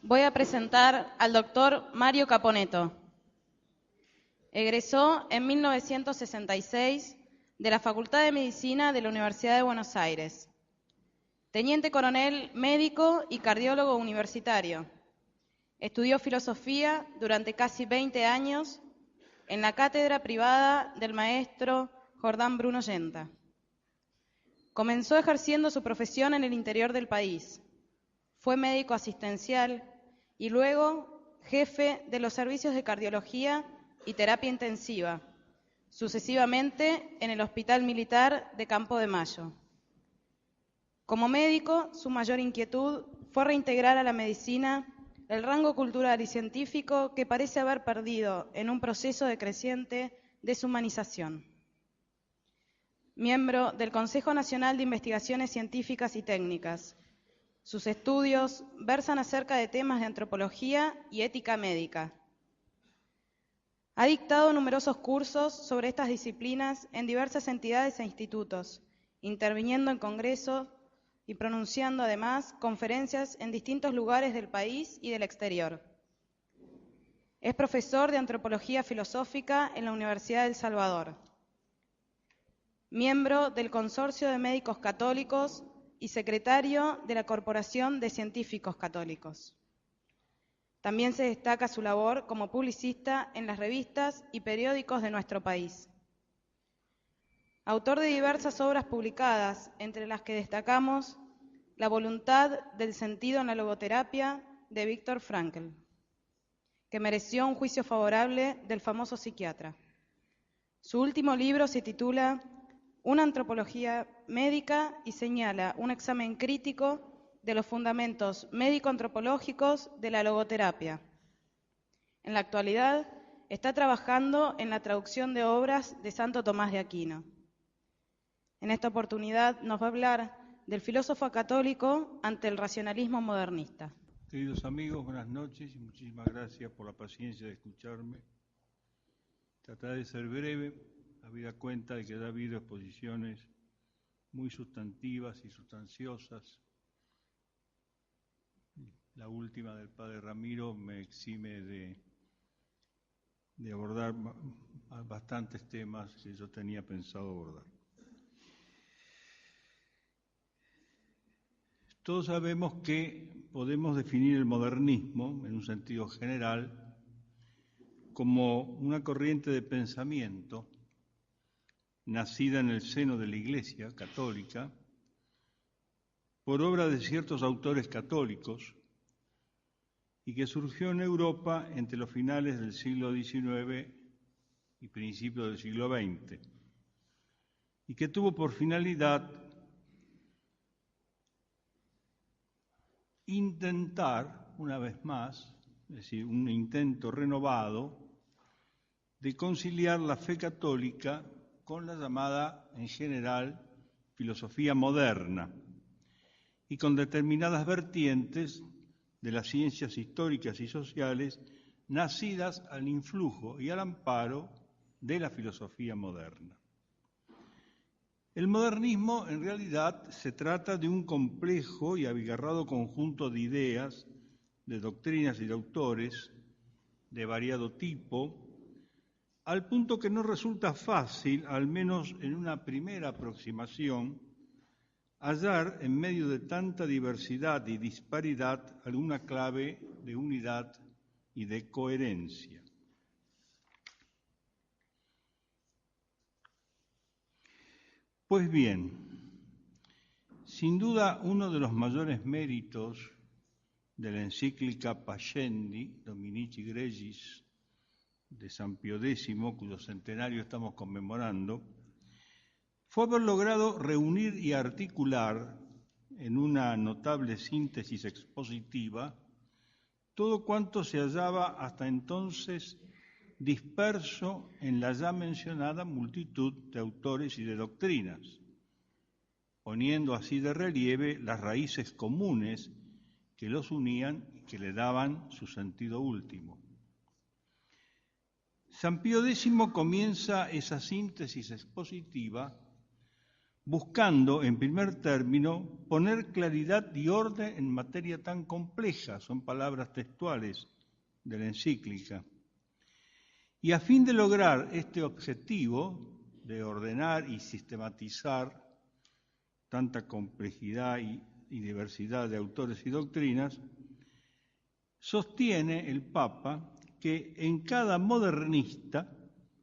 Voy a presentar al doctor Mario Caponetto. Egresó en 1966 de la Facultad de Medicina de la Universidad de Buenos Aires. Teniente coronel médico y cardiólogo universitario. Estudió filosofía durante casi 20 años en la cátedra privada del maestro Jordán Bruno Yenta. Comenzó ejerciendo su profesión en el interior del país. Fue médico asistencial y luego jefe de los servicios de cardiología y terapia intensiva, sucesivamente en el Hospital Militar de Campo de Mayo. Como médico, su mayor inquietud fue reintegrar a la medicina el rango cultural y científico que parece haber perdido en un proceso de creciente deshumanización. Miembro del Consejo Nacional de Investigaciones Científicas y Técnicas. Sus estudios versan acerca de temas de antropología y ética médica. Ha dictado numerosos cursos sobre estas disciplinas en diversas entidades e institutos, interviniendo en congresos y pronunciando además conferencias en distintos lugares del país y del exterior. Es profesor de Antropología Filosófica en la Universidad de El Salvador. Miembro del Consorcio de Médicos Católicos y secretario de la Corporación de Científicos Católicos. También se destaca su labor como publicista en las revistas y periódicos de nuestro país. Autor de diversas obras publicadas, entre las que destacamos La voluntad del sentido en la logoterapia de Viktor Frankl, que mereció un juicio favorable del famoso psiquiatra. Su último libro se titula Una antropología médica y señala un examen crítico de los fundamentos médico-antropológicos de la logoterapia. En la actualidad está trabajando en la traducción de obras de Santo Tomás de Aquino. En esta oportunidad nos va a hablar del filósofo católico ante el racionalismo modernista. Queridos amigos, buenas noches y muchísimas gracias por la paciencia de escucharme. Trataré de ser breve, habida cuenta de que ha habido exposiciones muy sustantivas y sustanciosas. La última del padre Ramiro me exime de abordar bastantes temas que yo tenía pensado abordar. Todos sabemos que podemos definir el modernismo, en un sentido general, como una corriente de pensamiento nacida en el seno de la Iglesia católica, por obra de ciertos autores católicos, y que surgió en Europa entre los finales del siglo XIX y principios del siglo XX, y que tuvo por finalidad intentar, una vez más, es decir, un intento renovado de conciliar la fe católica con la llamada, en general, filosofía moderna, y con determinadas vertientes de las ciencias históricas y sociales nacidas al influjo y al amparo de la filosofía moderna. El modernismo, en realidad, se trata de un complejo y abigarrado conjunto de ideas, de doctrinas y de autores de variado tipo, al punto que no resulta fácil, al menos en una primera aproximación, hallar en medio de tanta diversidad y disparidad alguna clave de unidad y de coherencia. Pues bien, sin duda uno de los mayores méritos de la encíclica Pascendi, Dominici Gregis, de San Pío X, cuyo centenario estamos conmemorando, fue haber logrado reunir y articular en una notable síntesis expositiva todo cuanto se hallaba hasta entonces disperso en la ya mencionada multitud de autores y de doctrinas, poniendo así de relieve las raíces comunes que los unían y que le daban su sentido último. San Pío X comienza esa síntesis expositiva buscando, en primer término, poner claridad y orden en materia tan compleja, son palabras textuales de la encíclica. Y a fin de lograr este objetivo de ordenar y sistematizar tanta complejidad y diversidad de autores y doctrinas, sostiene el Papa que en cada modernista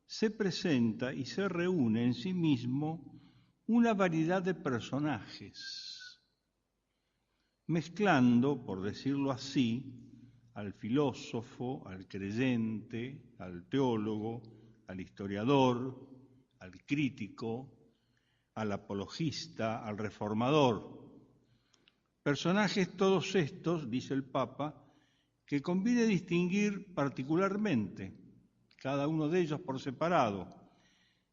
se presenta y se reúne en sí mismo una variedad de personajes, mezclando, por decirlo así, al filósofo, al creyente, al teólogo, al historiador, al crítico, al apologista, al reformador. Personajes todos estos, dice el Papa, que conviene distinguir particularmente, cada uno de ellos por separado,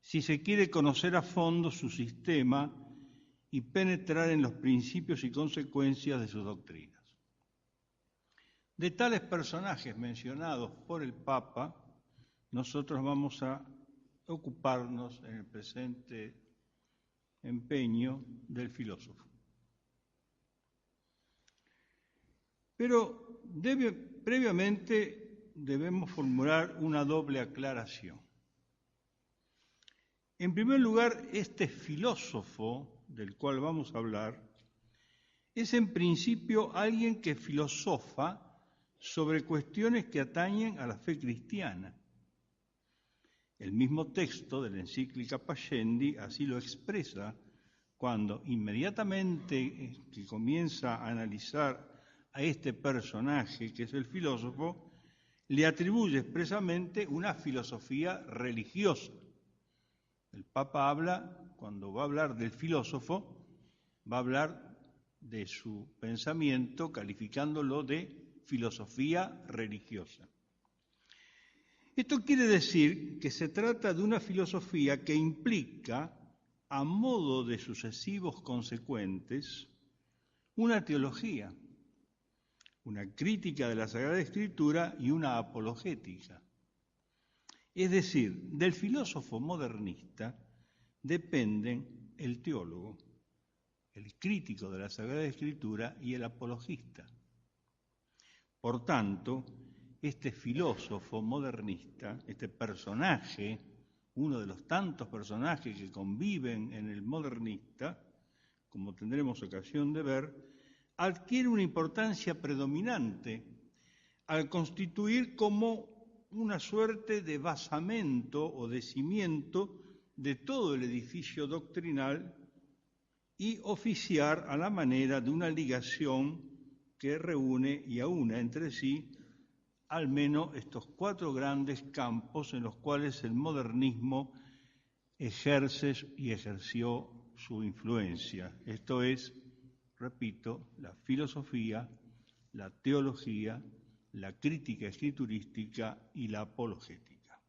si se quiere conocer a fondo su sistema y penetrar en los principios y consecuencias de sus doctrinas. De tales personajes mencionados por el Papa, nosotros vamos a ocuparnos en el presente empeño del filósofo. Pero previamente debemos formular una doble aclaración. En primer lugar, este filósofo del cual vamos a hablar es en principio alguien que filosofa sobre cuestiones que atañen a la fe cristiana. El mismo texto de la encíclica Pascendi así lo expresa cuando inmediatamente que comienza a analizar a este personaje que es el filósofo, le atribuye expresamente una filosofía religiosa. El Papa habla, cuando va a hablar del filósofo, va a hablar de su pensamiento calificándolo de filosofía religiosa. Esto quiere decir que se trata de una filosofía que implica, a modo de sucesivos consecuentes, una teología, una crítica de la Sagrada Escritura y una apologética. Es decir, del filósofo modernista dependen el teólogo, el crítico de la Sagrada Escritura y el apologista. Por tanto, este filósofo modernista, este personaje, uno de los tantos personajes que conviven en el modernista, como tendremos ocasión de ver, adquiere una importancia predominante al constituir como una suerte de basamento o de cimiento de todo el edificio doctrinal y oficiar a la manera de una ligación que reúne y aúna entre sí al menos estos cuatro grandes campos en los cuales el modernismo ejerce y ejerció su influencia. Esto es, repito, la filosofía, la teología, la crítica escriturística y la apologética.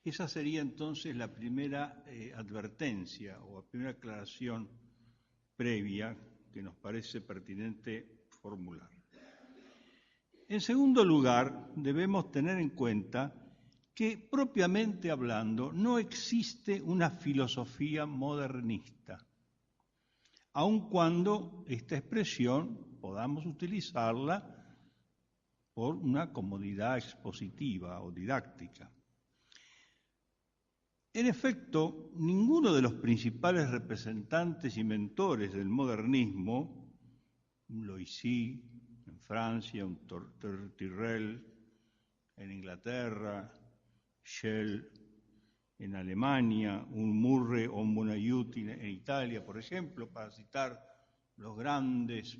Esa sería entonces la primera advertencia o la primera aclaración previa que nos parece pertinente formular. En segundo lugar, debemos tener en cuenta que, propiamente hablando, no existe una filosofía modernista, aun cuando esta expresión podamos utilizarla por una comodidad expositiva o didáctica. En efecto, ninguno de los principales representantes y mentores del modernismo, un Loisy en Francia, un Tyrrell en Inglaterra, Schell en Alemania, un Murray o un Bonaiuti en Italia, por ejemplo, para citar los grandes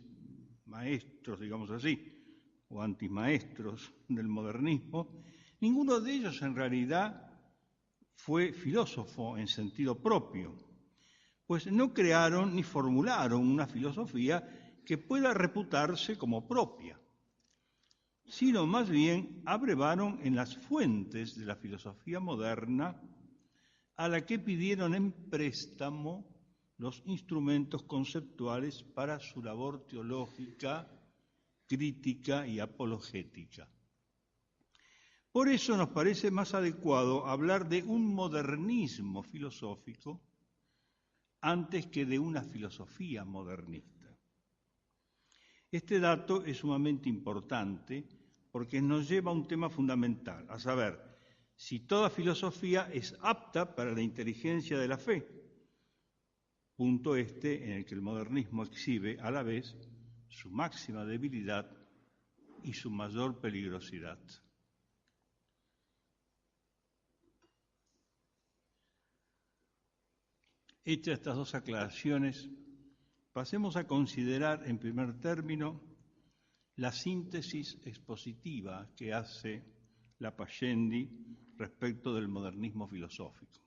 maestros, digamos así, o antimaestros del modernismo, ninguno de ellos en realidad fue filósofo en sentido propio, pues no crearon ni formularon una filosofía que pueda reputarse como propia, sino más bien abrevaron en las fuentes de la filosofía moderna a la que pidieron en préstamo los instrumentos conceptuales para su labor teológica, crítica y apologética. Por eso nos parece más adecuado hablar de un modernismo filosófico antes que de una filosofía modernista. Este dato es sumamente importante porque nos lleva a un tema fundamental, a saber, si toda filosofía es apta para la inteligencia de la fe, punto este en el que el modernismo exhibe a la vez su máxima debilidad y su mayor peligrosidad. Hechas estas dos aclaraciones, pasemos a considerar en primer término la síntesis expositiva que hace Lapallendi respecto del modernismo filosófico.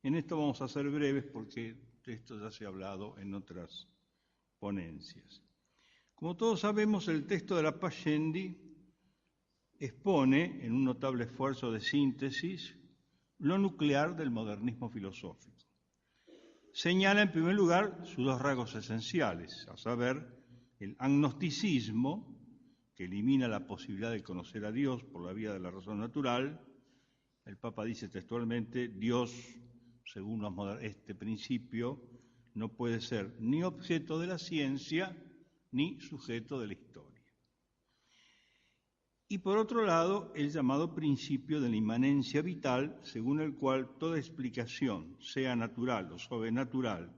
En esto vamos a ser breves porque de esto ya se ha hablado en otras ponencias. Como todos sabemos, el texto de Lapallendi expone, en un notable esfuerzo de síntesis, lo nuclear del modernismo filosófico. Señala en primer lugar sus dos rasgos esenciales, a saber, el agnosticismo, que elimina la posibilidad de conocer a Dios por la vía de la razón natural. El Papa dice textualmente, Dios, según este principio, no puede ser ni objeto de la ciencia ni sujeto de la historia. Y por otro lado, el llamado principio de la inmanencia vital, según el cual toda explicación, sea natural o sobrenatural,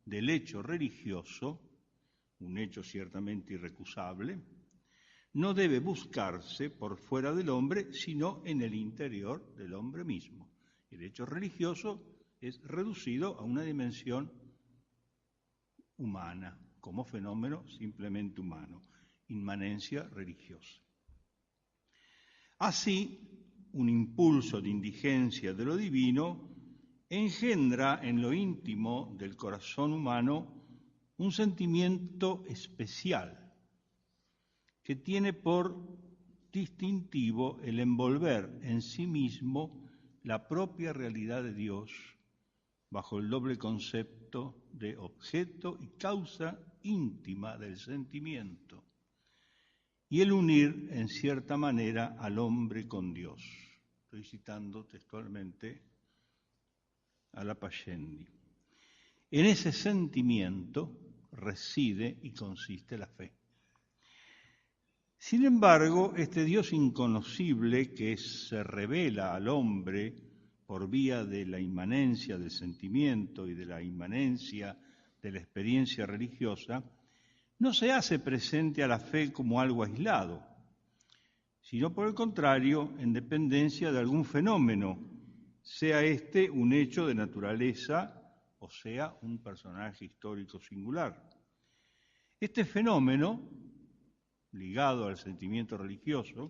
del hecho religioso, un hecho ciertamente irrecusable, no debe buscarse por fuera del hombre, sino en el interior del hombre mismo. El hecho religioso es reducido a una dimensión humana, como fenómeno simplemente humano, inmanencia religiosa. Así, un impulso de indigencia de lo divino engendra en lo íntimo del corazón humano un sentimiento especial que tiene por distintivo el envolver en sí mismo la propia realidad de Dios bajo el doble concepto de objeto y causa íntima del sentimiento, y el unir, en cierta manera, al hombre con Dios. Estoy citando textualmente a Lapallendi. En ese sentimiento reside y consiste la fe. Sin embargo, este Dios inconocible que se revela al hombre por vía de la inmanencia del sentimiento y de la inmanencia de la experiencia religiosa, no se hace presente a la fe como algo aislado, sino por el contrario, en dependencia de algún fenómeno, sea este un hecho de naturaleza o sea un personaje histórico singular. Este fenómeno, ligado al sentimiento religioso,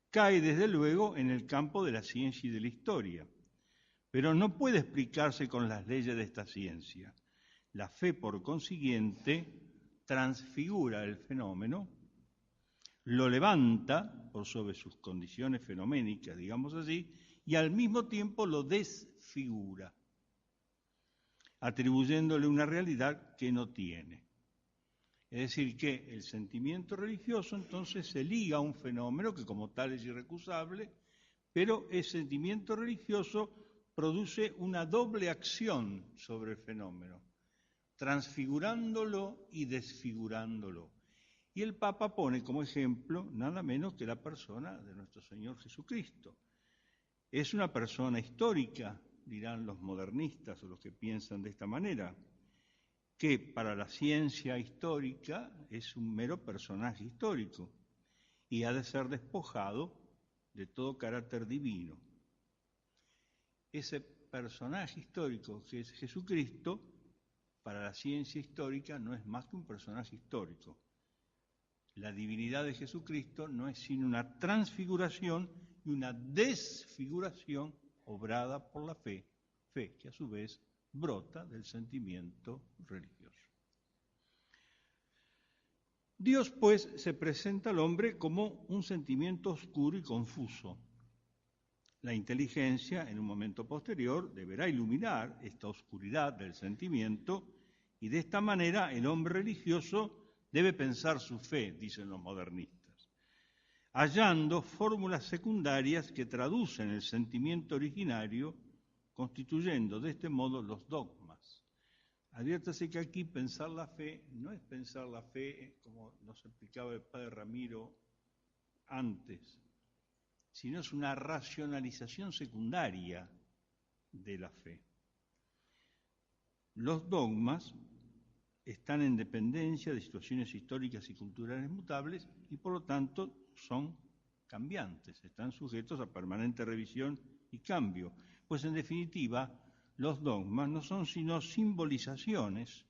cae desde luego en el campo de la ciencia y de la historia, pero no puede explicarse con las leyes de esta ciencia. La fe, por consiguiente, transfigura el fenómeno, lo levanta por sobre sus condiciones fenoménicas, digamos así, y al mismo tiempo lo desfigura, atribuyéndole una realidad que no tiene. Es decir, que el sentimiento religioso entonces se liga a un fenómeno que como tal es irrecusable, pero el sentimiento religioso produce una doble acción sobre el fenómeno, transfigurándolo y desfigurándolo. Y el Papa pone como ejemplo nada menos que la persona de nuestro Señor Jesucristo. Es una persona histórica, dirán los modernistas o los que piensan de esta manera, que para la ciencia histórica es un mero personaje histórico y ha de ser despojado de todo carácter divino. Ese personaje histórico que es Jesucristo, para la ciencia histórica no es más que un personaje histórico. La divinidad de Jesucristo no es sino una transfiguración y una desfiguración obrada por la fe, fe que a su vez brota del sentimiento religioso. Dios, pues, se presenta al hombre como un sentimiento oscuro y confuso. La inteligencia, en un momento posterior, deberá iluminar esta oscuridad del sentimiento y de esta manera el hombre religioso debe pensar su fe, dicen los modernistas, hallando fórmulas secundarias que traducen el sentimiento originario, constituyendo de este modo los dogmas. Adviértase que aquí pensar la fe no es pensar la fe, como nos explicaba el padre Ramiro antes, sino es una racionalización secundaria de la fe. Los dogmas están en dependencia de situaciones históricas y culturales mutables y por lo tanto son cambiantes, están sujetos a permanente revisión y cambio, pues en definitiva los dogmas no son sino simbolizaciones,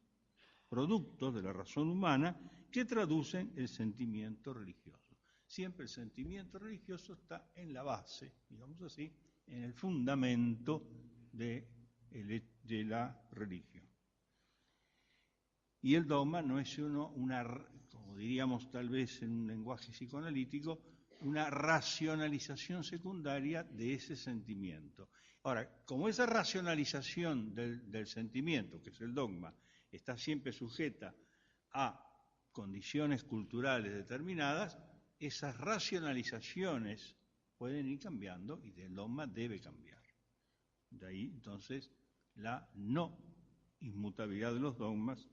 productos de la razón humana que traducen el sentimiento religioso. Siempre el sentimiento religioso está en la base, digamos así, en el fundamento de la religión. Y el dogma no es como diríamos tal vez en un lenguaje psicoanalítico, una racionalización secundaria de ese sentimiento. Ahora, como esa racionalización del sentimiento, que es el dogma, está siempre sujeta a condiciones culturales determinadas, esas racionalizaciones pueden ir cambiando y el dogma debe cambiar. De ahí, entonces, la no inmutabilidad de los dogmas.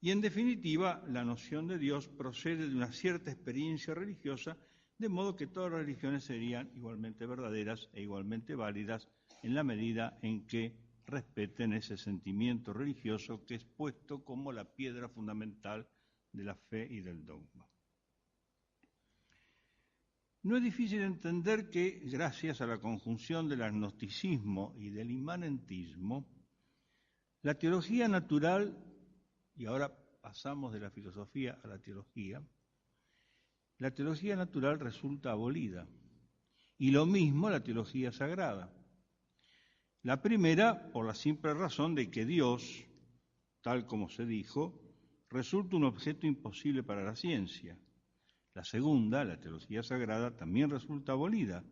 Y en definitiva, la noción de Dios procede de una cierta experiencia religiosa, de modo que todas las religiones serían igualmente verdaderas e igualmente válidas en la medida en que respeten ese sentimiento religioso que es puesto como la piedra fundamental de la fe y del dogma. No es difícil entender que, gracias a la conjunción del agnosticismo y del inmanentismo, la teología natural, y ahora pasamos de la filosofía a la teología natural resulta abolida, y lo mismo la teología sagrada. La primera, por la simple razón de que Dios, tal como se dijo, resulta un objeto imposible para la ciencia. La segunda, la teología sagrada, también resulta abolida,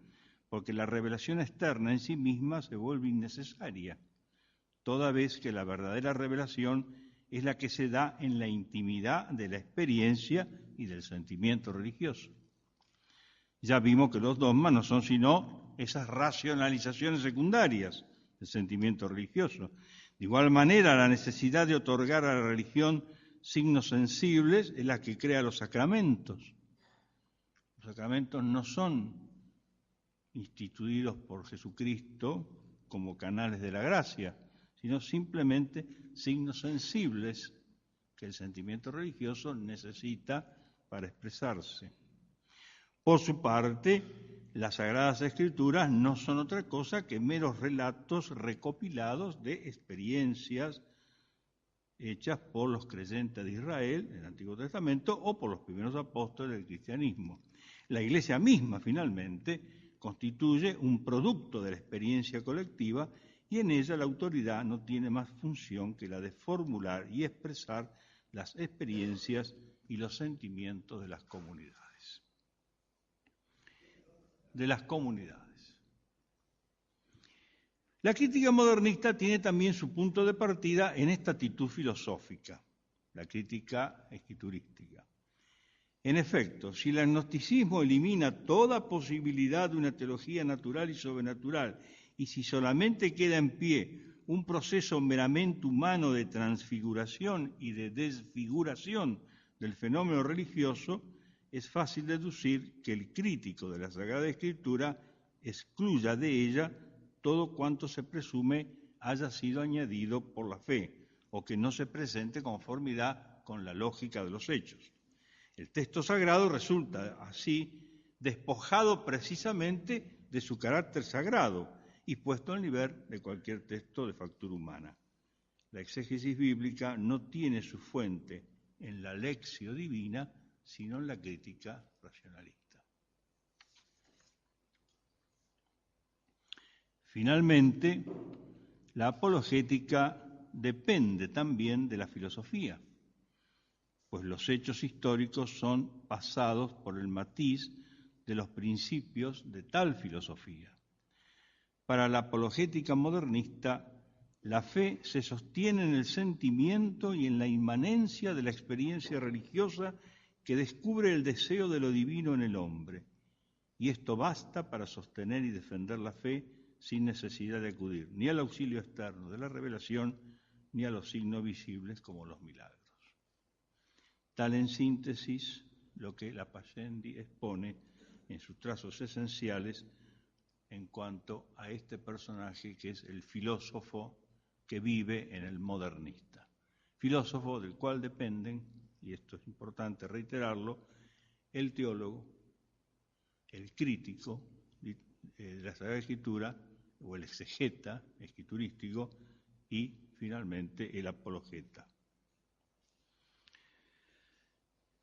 porque la revelación externa en sí misma se vuelve innecesaria, toda vez que la verdadera revelación es la que se da en la intimidad de la experiencia y del sentimiento religioso. Ya vimos que los dogmas no son sino esas racionalizaciones secundarias del sentimiento religioso. De igual manera, la necesidad de otorgar a la religión signos sensibles es la que crea los sacramentos. Los sacramentos no son instituidos por Jesucristo como canales de la gracia, sino simplemente signos sensibles que el sentimiento religioso necesita para expresarse. Por su parte, las Sagradas Escrituras no son otra cosa que meros relatos recopilados de experiencias hechas por los creyentes de Israel en el Antiguo Testamento o por los primeros apóstoles del cristianismo. La Iglesia misma, finalmente, constituye un producto de la experiencia colectiva y en ella la autoridad no tiene más función que la de formular y expresar las experiencias y los sentimientos de las comunidades. La crítica modernista tiene también su punto de partida en esta actitud filosófica, la crítica escriturística. En efecto, si el agnosticismo elimina toda posibilidad de una teología natural y sobrenatural, y si solamente queda en pie un proceso meramente humano de transfiguración y de desfiguración del fenómeno religioso, es fácil deducir que el crítico de la Sagrada Escritura excluya de ella todo cuanto se presume haya sido añadido por la fe, o que no se presente conformidad con la lógica de los hechos. El texto sagrado resulta así despojado precisamente de su carácter sagrado y puesto al nivel de cualquier texto de factura humana. La exégesis bíblica no tiene su fuente en la lectio divina, sino en la crítica racionalista. Finalmente, la apologética depende también de la filosofía, pues los hechos históricos son pasados por el matiz de los principios de tal filosofía. Para la apologética modernista, la fe se sostiene en el sentimiento y en la inmanencia de la experiencia religiosa que descubre el deseo de lo divino en el hombre, y esto basta para sostener y defender la fe sin necesidad de acudir ni al auxilio externo de la revelación ni a los signos visibles como los milagros. Tal en síntesis lo que Lapayende expone en sus trazos esenciales en cuanto a este personaje que es el filósofo que vive en el modernista. Filósofo del cual dependen, y esto es importante reiterarlo, el teólogo, el crítico de la Sagrada Escritura, o el exegeta escriturístico, y finalmente el apologeta.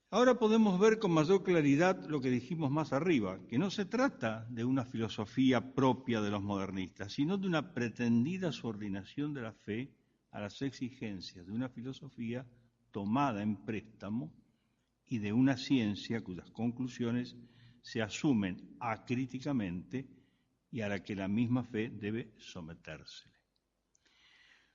Ahora podemos ver con mayor claridad lo que dijimos más arriba, que no se trata de una filosofía propia de los modernistas, sino de una pretendida subordinación de la fe a las exigencias de una filosofía tomada en préstamo y de una ciencia cuyas conclusiones se asumen acríticamente y a la que la misma fe debe sometérsele.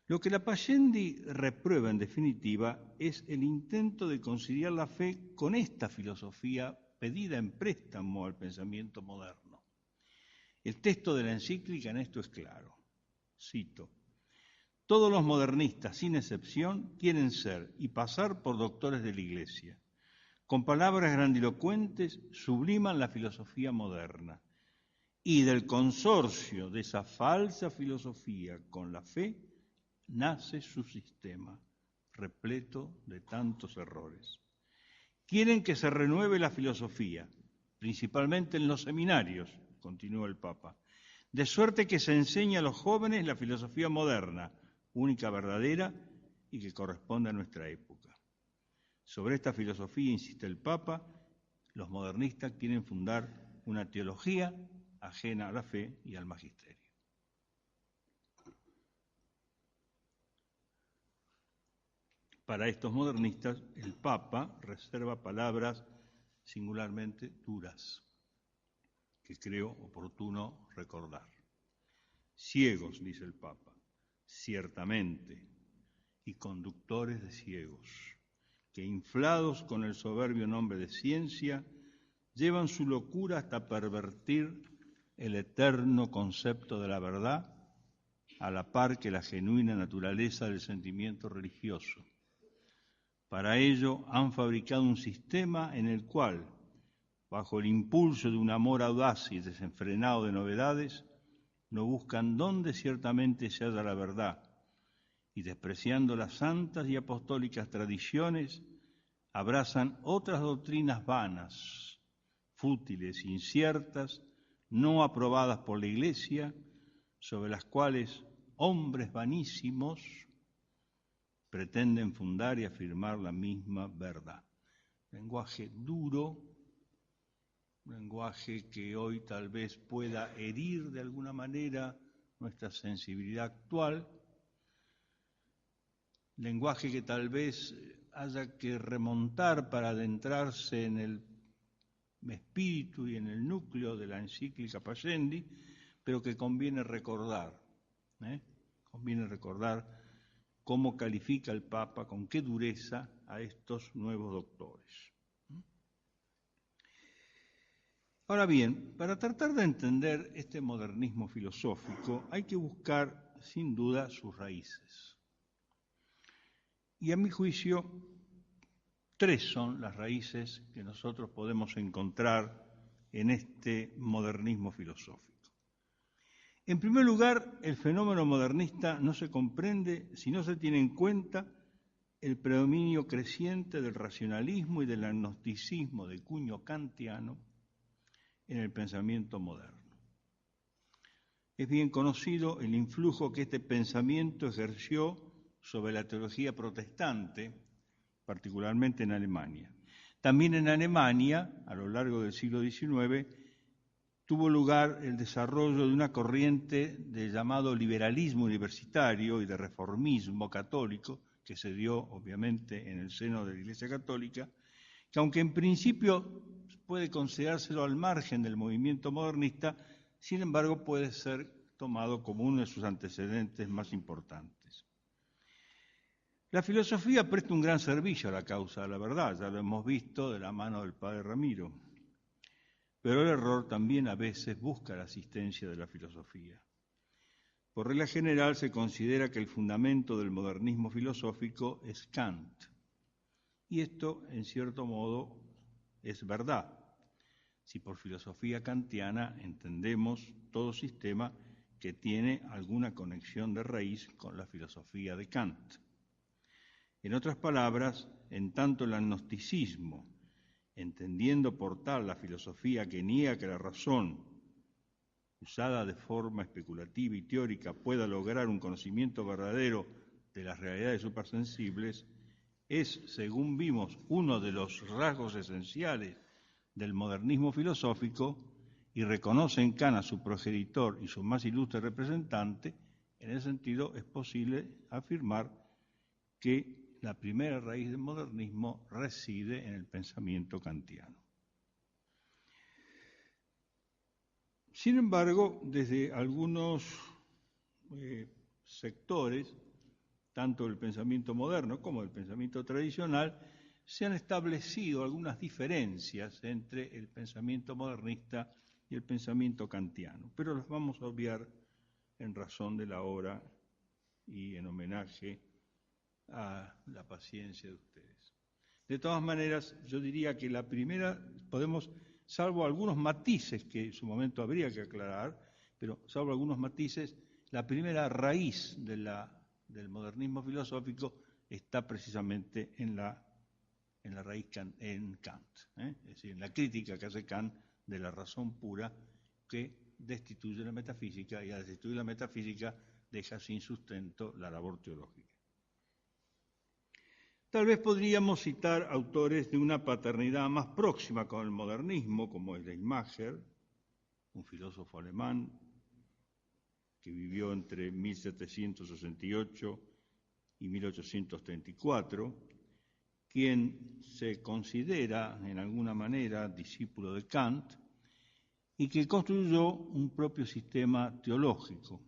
Lo que Lapayende reprueba en definitiva es el intento de conciliar la fe con esta filosofía pedida en préstamo al pensamiento moderno. El texto de la encíclica en esto es claro. Cito: todos los modernistas, sin excepción, quieren ser y pasar por doctores de la Iglesia. Con palabras grandilocuentes subliman la filosofía moderna. Y del consorcio de esa falsa filosofía con la fe nace su sistema, repleto de tantos errores. Quieren que se renueve la filosofía, principalmente en los seminarios, continúa el Papa, de suerte que se enseñe a los jóvenes la filosofía moderna, única verdadera y que corresponde a nuestra época. Sobre esta filosofía, insiste el Papa, los modernistas quieren fundar una teología ajena a la fe y al magisterio. Para estos modernistas, el Papa reserva palabras singularmente duras, que creo oportuno recordar. Ciegos, dice el Papa, ciertamente, y conductores de ciegos, que inflados con el soberbio nombre de ciencia, llevan su locura hasta pervertir el eterno concepto de la verdad, a la par que la genuina naturaleza del sentimiento religioso. Para ello han fabricado un sistema en el cual, bajo el impulso de un amor audaz y desenfrenado de novedades, no buscan dónde ciertamente se halla la verdad, y despreciando las santas y apostólicas tradiciones, abrazan otras doctrinas vanas, fútiles, inciertas, no aprobadas por la Iglesia, sobre las cuales hombres vanísimos pretenden fundar y afirmar la misma verdad. Lenguaje duro, lenguaje que hoy tal vez pueda herir de alguna manera nuestra sensibilidad actual, lenguaje que tal vez haya que remontar para adentrarse en el espíritu y en el núcleo de la encíclica Lapayende, pero que conviene recordar cómo califica el Papa, con qué dureza a estos nuevos doctores. Ahora bien, para tratar de entender este modernismo filosófico hay que buscar, sin duda, sus raíces. Y a mi juicio, tres son las raíces que nosotros podemos encontrar en este modernismo filosófico. En primer lugar, el fenómeno modernista no se comprende si no se tiene en cuenta el predominio creciente del racionalismo y del agnosticismo de cuño kantiano en el pensamiento moderno. Es bien conocido el influjo que este pensamiento ejerció sobre la teología protestante, particularmente en Alemania. También en Alemania, a lo largo del siglo XIX, tuvo lugar el desarrollo de una corriente de llamado liberalismo universitario y de reformismo católico, que se dio obviamente en el seno de la Iglesia Católica, que aunque en principio puede considerárselo al margen del movimiento modernista, sin embargo puede ser tomado como uno de sus antecedentes más importantes. La filosofía presta un gran servicio a la causa de la verdad, ya lo hemos visto de la mano del padre Ramiro, pero el error también a veces busca la asistencia de la filosofía. Por regla general se considera que el fundamento del modernismo filosófico es Kant. Y esto, en cierto modo, es verdad, si por filosofía kantiana entendemos todo sistema que tiene alguna conexión de raíz con la filosofía de Kant. En otras palabras, en tanto el agnosticismo, entendiendo por tal la filosofía que niega que la razón, usada de forma especulativa y teórica, pueda lograr un conocimiento verdadero de las realidades supersensibles, es, según vimos, uno de los rasgos esenciales del modernismo filosófico y reconoce en Kant a su progenitor y su más ilustre representante. En ese sentido es posible afirmar que la primera raíz del modernismo reside en el pensamiento kantiano. Sin embargo, desde algunos sectores, tanto del pensamiento moderno como del pensamiento tradicional, se han establecido algunas diferencias entre el pensamiento modernista y el pensamiento kantiano, pero las vamos a obviar en razón de la hora y en homenaje a la paciencia de ustedes. De todas maneras, yo diría que la primera, salvo algunos matices que en su momento habría que aclarar, pero salvo algunos matices, la primera raíz del modernismo filosófico está precisamente en la raíz en Kant, es decir, en la crítica que hace Kant de la razón pura que destituye la metafísica, y al destituir la metafísica deja sin sustento la labor teológica. Tal vez podríamos citar autores de una paternidad más próxima con el modernismo, como es Schleiermacher, un filósofo alemán que vivió entre 1768 y 1834, quien se considera en alguna manera discípulo de Kant y que construyó un propio sistema teológico.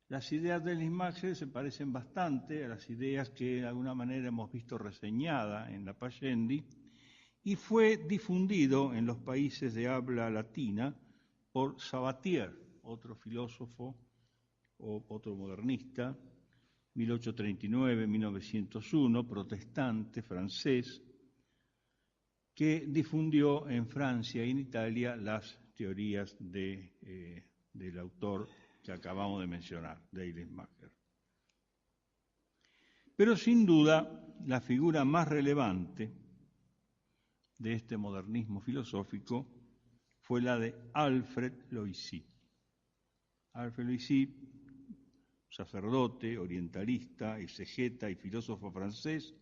Las ideas de Schleiermacher se parecen bastante a las ideas que de alguna manera hemos visto reseñadas en la Pascendi, y fue difundido en los países de habla latina por Sabatier, otro filósofo o otro modernista, 1839-1901, protestante francés, que difundió en Francia y en Italia las teorías del autor que acabamos de mencionar, de Schleiermacher. Pero sin duda, la figura más relevante de este modernismo filosófico fue la de Alfred Loisy. Alfred Loisy, sacerdote, orientalista, exegeta y filósofo francés,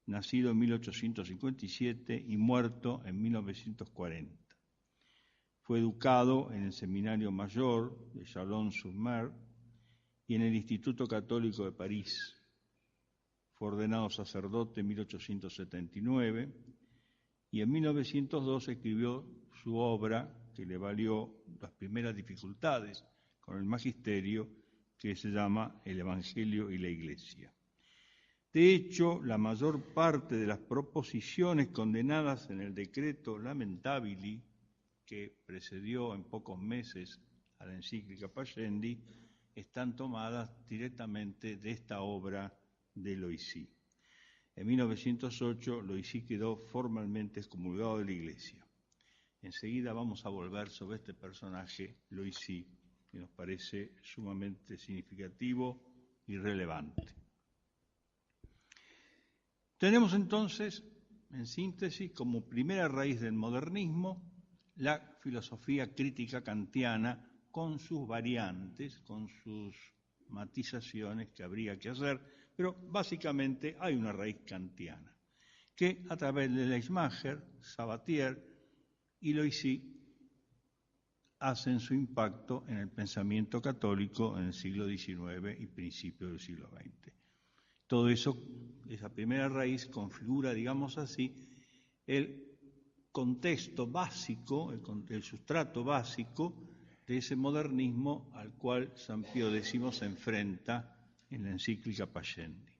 nacido en 1857 y muerto en 1940. Fue educado en el Seminario Mayor de Chalon-sur-Mer y en el Instituto Católico de París. Fue ordenado sacerdote en 1879 y en 1902 escribió su obra que le valió las primeras dificultades con el magisterio, que se llama El Evangelio y la Iglesia. De hecho, la mayor parte de las proposiciones condenadas en el decreto Lamentabili, que precedió en pocos meses a la encíclica Pascendi, están tomadas directamente de esta obra de Loisy. En 1908, Loisy quedó formalmente excomulgado de la Iglesia. Enseguida vamos a volver sobre este personaje, Loisy, que nos parece sumamente significativo y relevante. Tenemos entonces, en síntesis, como primera raíz del modernismo, la filosofía crítica kantiana con sus variantes, con sus matizaciones que habría que hacer, pero básicamente hay una raíz kantiana, que a través de Schleiermacher, Sabatier y Loisy hacen su impacto en el pensamiento católico en el siglo XIX y principios del siglo XX. Todo eso, esa primera raíz, configura, digamos así, el contexto básico, el sustrato básico de ese modernismo al cual San Pío X se enfrenta en la encíclica Pascendi.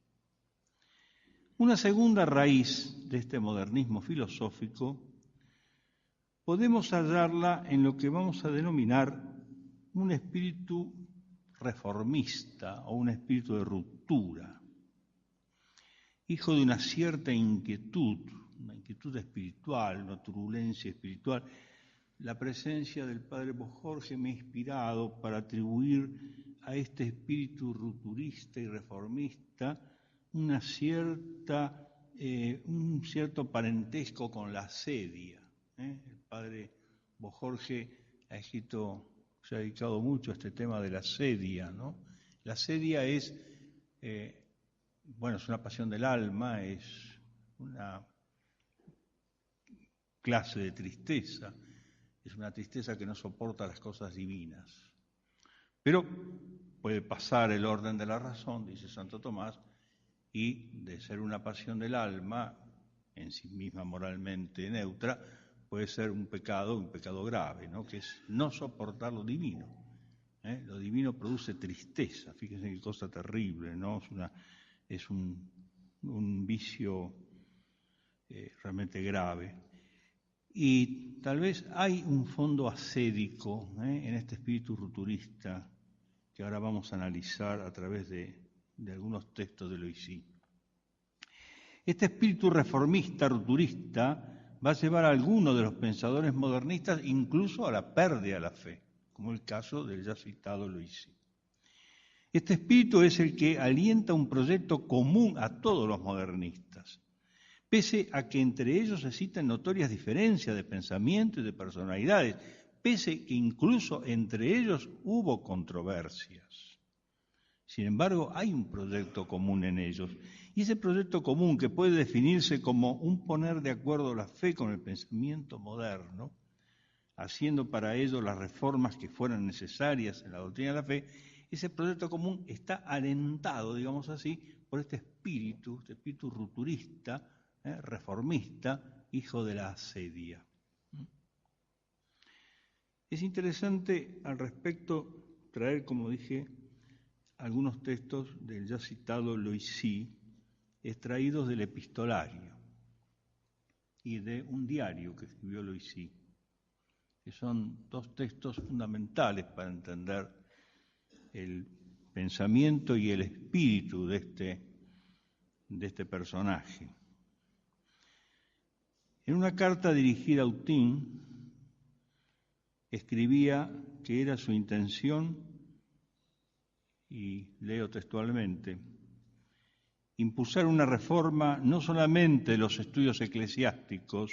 Una segunda raíz de este modernismo filosófico podemos hallarla en lo que vamos a denominar un espíritu reformista o un espíritu de ruptura, hijo de una cierta inquietud, una inquietud espiritual, una turbulencia espiritual. La presencia del padre Bojorge me ha inspirado para atribuir a este espíritu rupturista y reformista un cierto parentesco con la asedia. El padre Bojorge se ha dedicado mucho a este tema de la asedia, ¿no? La asedia es una pasión del alma, es una clase de tristeza, es una tristeza que no soporta las cosas divinas. Pero puede pasar el orden de la razón, dice Santo Tomás, y de ser una pasión del alma, en sí misma moralmente neutra, puede ser un pecado grave, ¿no? Que es no soportar lo divino. Lo divino produce tristeza, fíjense qué cosa terrible, ¿no? Es un vicio realmente grave. Y tal vez hay un fondo ascético en este espíritu rupturista que ahora vamos a analizar a través de algunos textos de Loisy. Este espíritu reformista, rupturista, va a llevar a algunos de los pensadores modernistas incluso a la pérdida de la fe, como el caso del ya citado Loisy. Este espíritu es el que alienta un proyecto común a todos los modernistas, pese a que entre ellos existen notorias diferencias de pensamiento y de personalidades, pese que incluso entre ellos hubo controversias. Sin embargo, hay un proyecto común en ellos, y ese proyecto común, que puede definirse como un poner de acuerdo la fe con el pensamiento moderno, haciendo para ello las reformas que fueran necesarias en la doctrina de la fe, ese proyecto común está alentado, digamos así, por este espíritu rupturista, reformista, hijo de la asedia. Es interesante al respecto traer, como dije, algunos textos del ya citado Loisy, extraídos del epistolario y de un diario que escribió Loisy, que son dos textos fundamentales para entender el pensamiento y el espíritu de este personaje. En una carta dirigida a Eutín, escribía que era su intención, y leo textualmente, impulsar una reforma no solamente de los estudios eclesiásticos,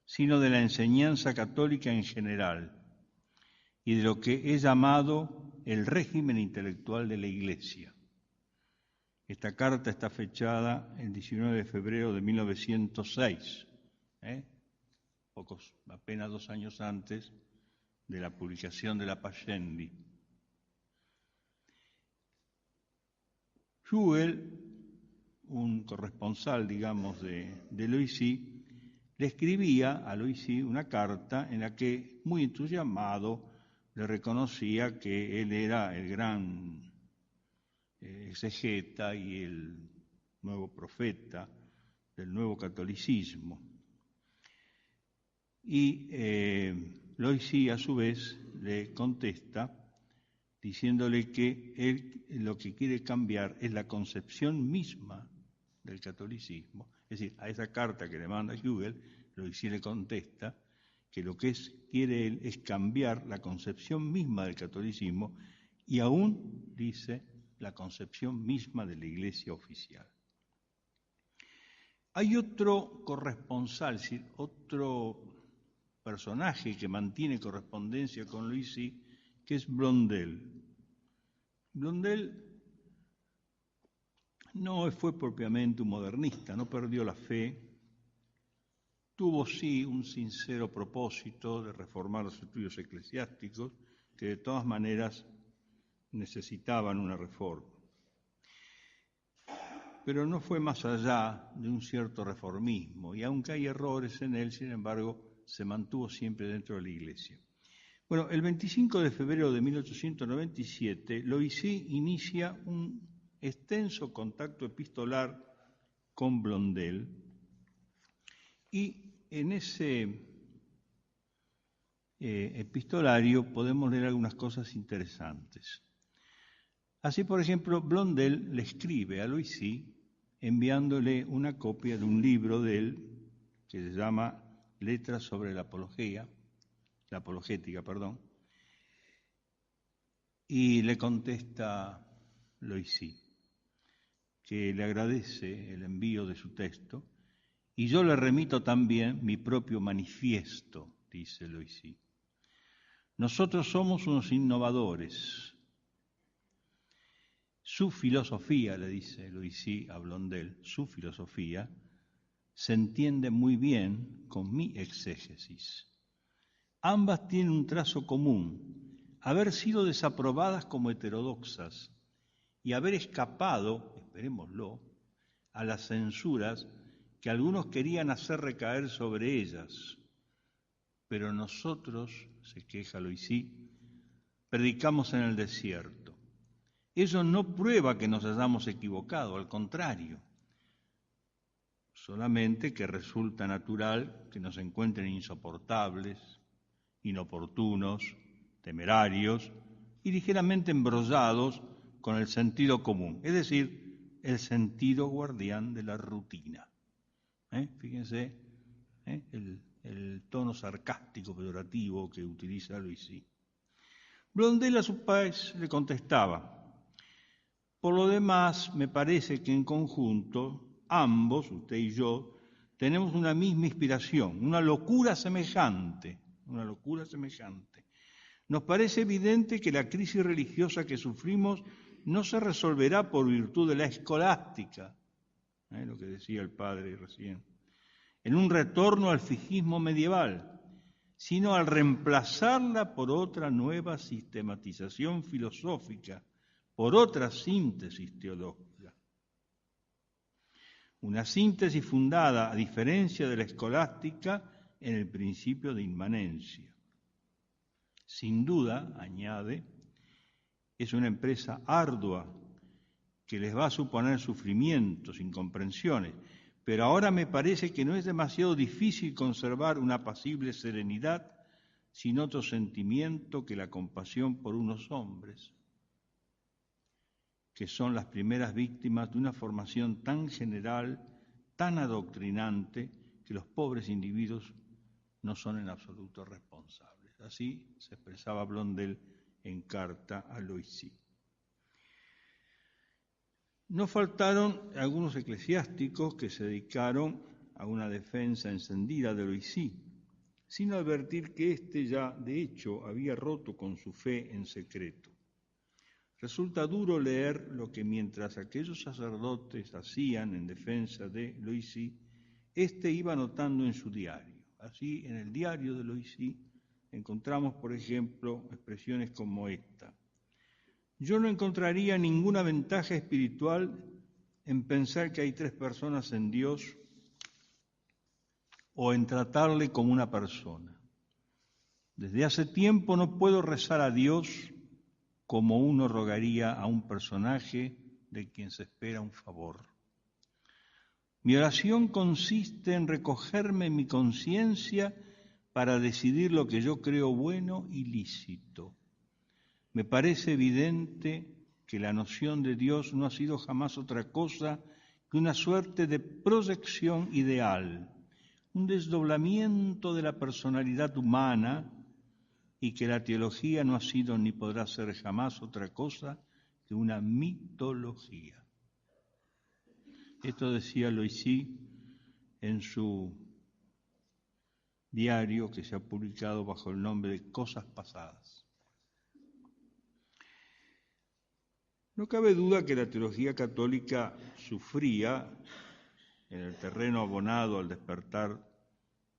sino de la enseñanza católica en general y de lo que he llamado el régimen intelectual de la Iglesia. Esta carta está fechada el 19 de febrero de 1906, apenas 2 años antes de la publicación de la Pascendi. Jugel, un corresponsal, digamos, de Loisy, le escribía a Loisy una carta en la que, muy entusiasmado, le reconocía que él era el gran exegeta y el nuevo profeta del nuevo catolicismo. Y Loisy, a su vez, le contesta diciéndole que él lo que quiere cambiar es la concepción misma del catolicismo. Es decir, a esa carta que le manda Hugel, Loisy le contesta que lo que quiere él es cambiar la concepción misma del catolicismo y aún, dice, la concepción misma de la Iglesia oficial. Hay otro corresponsal, es decir, otro personaje que mantiene correspondencia con Loisy, que es Blondel. Blondel no fue propiamente un modernista, no perdió la fe, tuvo sí un sincero propósito de reformar los estudios eclesiásticos, que de todas maneras necesitaban una reforma. Pero no fue más allá de un cierto reformismo, y aunque hay errores en él, sin embargo, se mantuvo siempre dentro de la Iglesia. Bueno, el 25 de febrero de 1897, Loisy inicia un extenso contacto epistolar con Blondel, y en ese epistolario podemos leer algunas cosas interesantes. Así, por ejemplo, Blondel le escribe a Loisy enviándole una copia de un libro de él que se llama Letras sobre la apologética, y le contesta Loisy que le agradece el envío de su texto, y yo le remito también mi propio manifiesto, dice Loisy. Nosotros somos unos innovadores. Su filosofía, le dice Loisy a Blondel, su filosofía se entiende muy bien con mi exégesis. Ambas tienen un trazo común, haber sido desaprobadas como heterodoxas y haber escapado, esperémoslo, a las censuras que algunos querían hacer recaer sobre ellas. Pero nosotros, se queja Loisy, predicamos en el desierto. Eso no prueba que nos hayamos equivocado, al contrario. Solamente que resulta natural que nos encuentren insoportables, inoportunos, temerarios y ligeramente embrollados con el sentido común, es decir, el sentido guardián de la rutina. Fíjense el tono sarcástico, peyorativo que utiliza Loisy. Blondel a su vez le contestaba: por lo demás, me parece que en conjunto, ambos, usted y yo, tenemos una misma inspiración, una locura semejante. Nos parece evidente que la crisis religiosa que sufrimos no se resolverá por virtud de la escolástica, lo que decía el padre recién, en un retorno al fijismo medieval, sino al reemplazarla por otra nueva sistematización filosófica, por otra síntesis teológica. Una síntesis fundada, a diferencia de la escolástica, en el principio de inmanencia. Sin duda, añade, es una empresa ardua que les va a suponer sufrimientos, incomprensiones, pero ahora me parece que no es demasiado difícil conservar una apacible serenidad sin otro sentimiento que la compasión por unos hombres, que son las primeras víctimas de una formación tan general, tan adoctrinante, que los pobres individuos no son en absoluto responsables. Así se expresaba Blondel en carta a Loisy. No faltaron algunos eclesiásticos que se dedicaron a una defensa encendida de Loisy, sin advertir que éste ya, de hecho, había roto con su fe en secreto. Resulta duro leer lo que mientras aquellos sacerdotes hacían en defensa de Loisy, éste iba anotando en su diario. Así, en el diario de Loisy encontramos, por ejemplo, expresiones como esta: yo no encontraría ninguna ventaja espiritual en pensar que hay tres personas en Dios o en tratarle como una persona. Desde hace tiempo no puedo rezar a Dios como uno rogaría a un personaje de quien se espera un favor. Mi oración consiste en recogerme en mi conciencia para decidir lo que yo creo bueno y lícito. Me parece evidente que la noción de Dios no ha sido jamás otra cosa que una suerte de proyección ideal, un desdoblamiento de la personalidad humana, y que la teología no ha sido ni podrá ser jamás otra cosa que una mitología. Esto decía Loisy en su diario que se ha publicado bajo el nombre de Cosas Pasadas. No cabe duda que la teología católica sufría, en el terreno abonado al despertar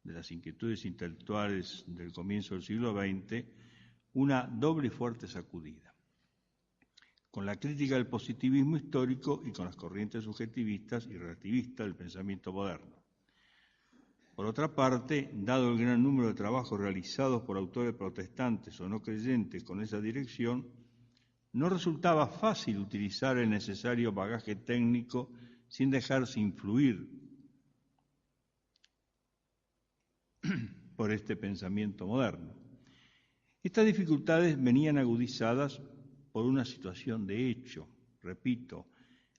de las inquietudes intelectuales del comienzo del siglo XX, una doble y fuerte sacudida, con la crítica del positivismo histórico y con las corrientes subjetivistas y relativistas del pensamiento moderno. Por otra parte, dado el gran número de trabajos realizados por autores protestantes o no creyentes con esa dirección, no resultaba fácil utilizar el necesario bagaje técnico sin dejarse influir por este pensamiento moderno. Estas dificultades venían agudizadas por una situación de hecho. Repito,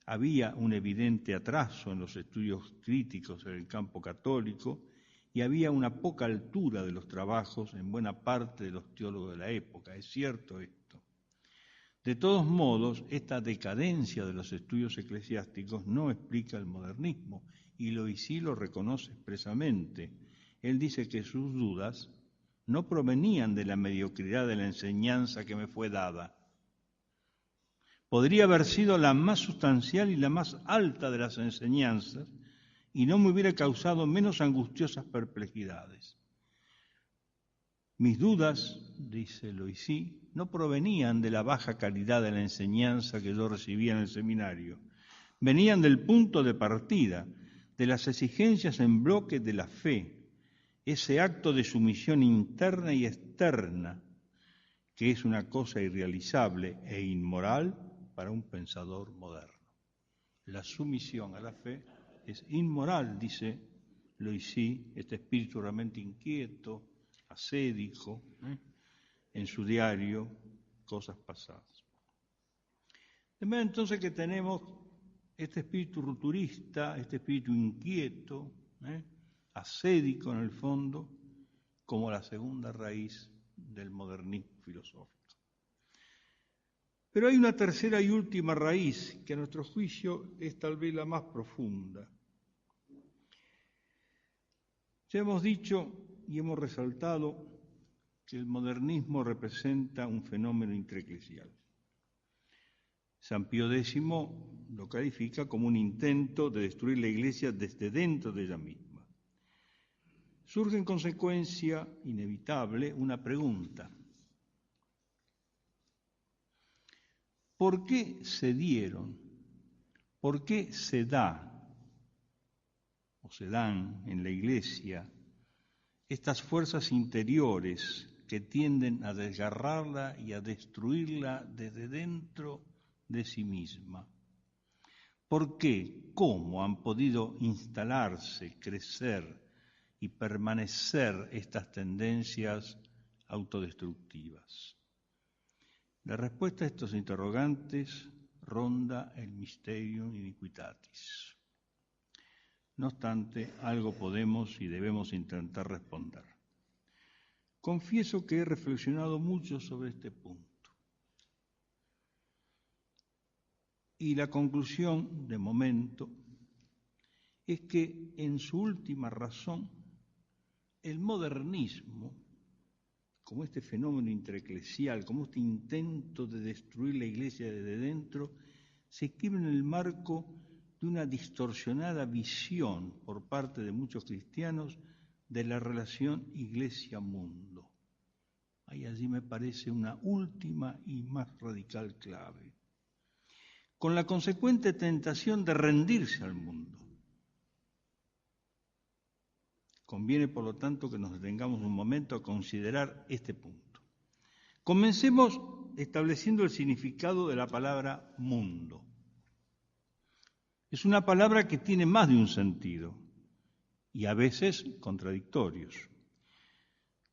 había un evidente atraso en los estudios críticos en el campo católico y había una poca altura de los trabajos en buena parte de los teólogos de la época. Es cierto esto. De todos modos, esta decadencia de los estudios eclesiásticos no explica el modernismo, y Loisy lo reconoce expresamente. Él dice que sus dudas no provenían de la mediocridad de la enseñanza que me fue dada. Podría haber sido la más sustancial y la más alta de las enseñanzas, y no me hubiera causado menos angustiosas perplejidades. Mis dudas, dice Loisy, no provenían de la baja calidad de la enseñanza que yo recibía en el seminario. Venían del punto de partida, de las exigencias en bloque de la fe, ese acto de sumisión interna y externa, que es una cosa irrealizable e inmoral para un pensador moderno. La sumisión a la fe es inmoral, dice Loisy, este espíritu realmente inquieto, ascético, en su diario, Cosas Pasadas. De manera entonces que tenemos este espíritu rupturista, este espíritu inquieto, ascético en el fondo, como la segunda raíz del modernismo filosófico. Pero hay una tercera y última raíz, que a nuestro juicio es tal vez la más profunda. Ya hemos dicho y hemos resaltado que el modernismo representa un fenómeno intraeclesial. San Pío X lo califica como un intento de destruir la Iglesia desde dentro de ella misma. Surge en consecuencia inevitable una pregunta. ¿Por qué se dieron? ¿Por qué se da o se dan en la Iglesia estas fuerzas interiores que tienden a desgarrarla y a destruirla desde dentro de sí misma? ¿Por qué? ¿Cómo han podido instalarse, crecer y permanecer estas tendencias autodestructivas? La respuesta a estos interrogantes ronda el mysterium iniquitatis. No obstante, algo podemos y debemos intentar responder. Confieso que he reflexionado mucho sobre este punto. Y la conclusión, de momento, es que en su última razón, el modernismo, como este fenómeno intraeclesial, como este intento de destruir la Iglesia desde dentro, se escribe en el marco de una distorsionada visión por parte de muchos cristianos de la relación Iglesia-mundo. Hay allí, me parece, una última y más radical clave, con la consecuente tentación de rendirse al mundo. Conviene, por lo tanto, que nos detengamos un momento a considerar este punto. Comencemos estableciendo el significado de la palabra mundo. Es una palabra que tiene más de un sentido y a veces contradictorios.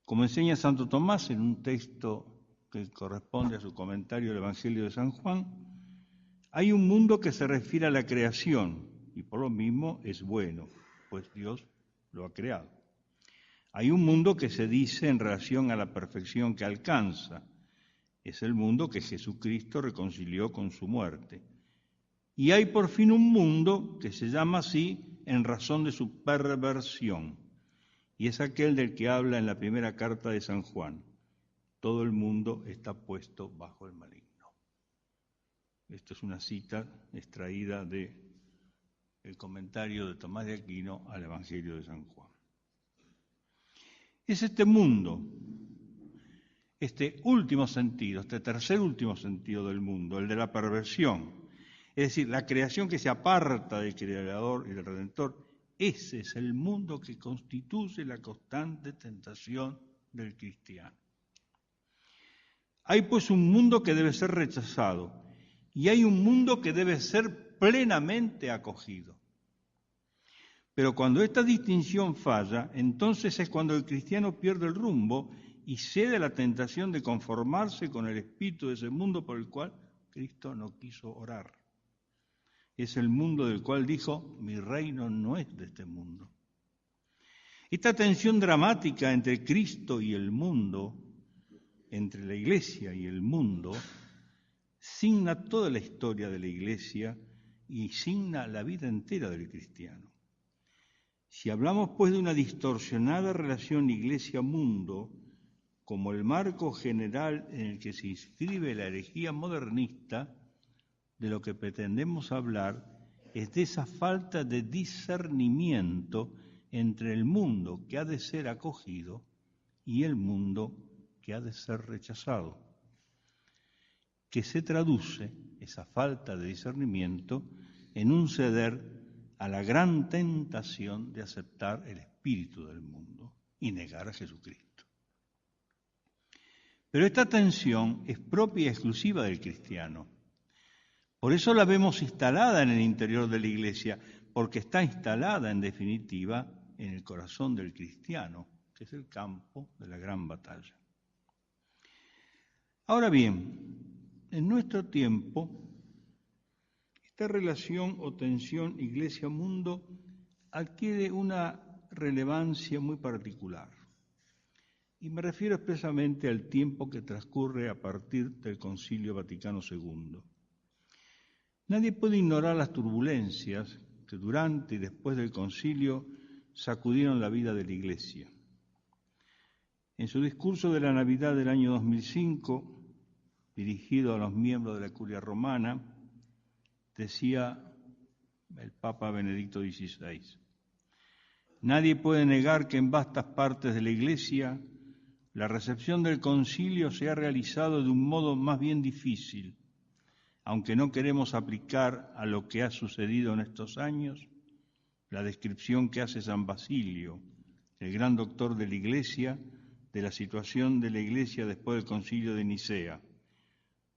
Como enseña Santo Tomás en un texto que corresponde a su comentario del Evangelio de San Juan, hay un mundo que se refiere a la creación y por lo mismo es bueno, pues Dios lo ha creado. Hay un mundo que se dice en relación a la perfección que alcanza. Es el mundo que Jesucristo reconcilió con su muerte. Y hay por fin un mundo que se llama así en razón de su perversión. Y es aquel del que habla en la primera carta de San Juan. Todo el mundo está puesto bajo el maligno. Esto es una cita extraída del comentario de Tomás de Aquino al Evangelio de San Juan. Es este mundo, este último sentido, este tercer último sentido del mundo, el de la perversión, es decir, la creación que se aparta del Creador y del Redentor. Ese es el mundo que constituye la constante tentación del cristiano. Hay pues un mundo que debe ser rechazado y hay un mundo que debe ser plenamente acogido. Pero cuando esta distinción falla, entonces es cuando el cristiano pierde el rumbo y cede a la tentación de conformarse con el espíritu de ese mundo por el cual Cristo no quiso orar. Es el mundo del cual dijo, mi reino no es de este mundo. Esta tensión dramática entre Cristo y el mundo, entre la Iglesia y el mundo, signa toda la historia de la Iglesia y signa la vida entera del cristiano. Si hablamos pues de una distorsionada relación Iglesia-mundo, como el marco general en el que se inscribe la herejía modernista, de lo que pretendemos hablar es de esa falta de discernimiento entre el mundo que ha de ser acogido y el mundo que ha de ser rechazado, que se traduce, esa falta de discernimiento, en un ceder a la gran tentación de aceptar el espíritu del mundo y negar a Jesucristo. Pero esta tensión es propia y exclusiva del cristiano. Por eso la vemos instalada en el interior de la Iglesia, porque está instalada, en definitiva, en el corazón del cristiano, que es el campo de la gran batalla. Ahora bien, en nuestro tiempo, esta relación o tensión Iglesia-mundo adquiere una relevancia muy particular. Y me refiero expresamente al tiempo que transcurre a partir del Concilio Vaticano II. Nadie puede ignorar las turbulencias que durante y después del concilio sacudieron la vida de la Iglesia. En su discurso de la Navidad del año 2005, dirigido a los miembros de la Curia Romana, decía el Papa Benedicto XVI, nadie puede negar que en vastas partes de la Iglesia la recepción del concilio se ha realizado de un modo más bien difícil, aunque no queremos aplicar a lo que ha sucedido en estos años la descripción que hace San Basilio, el gran doctor de la Iglesia, de la situación de la Iglesia después del concilio de Nicea.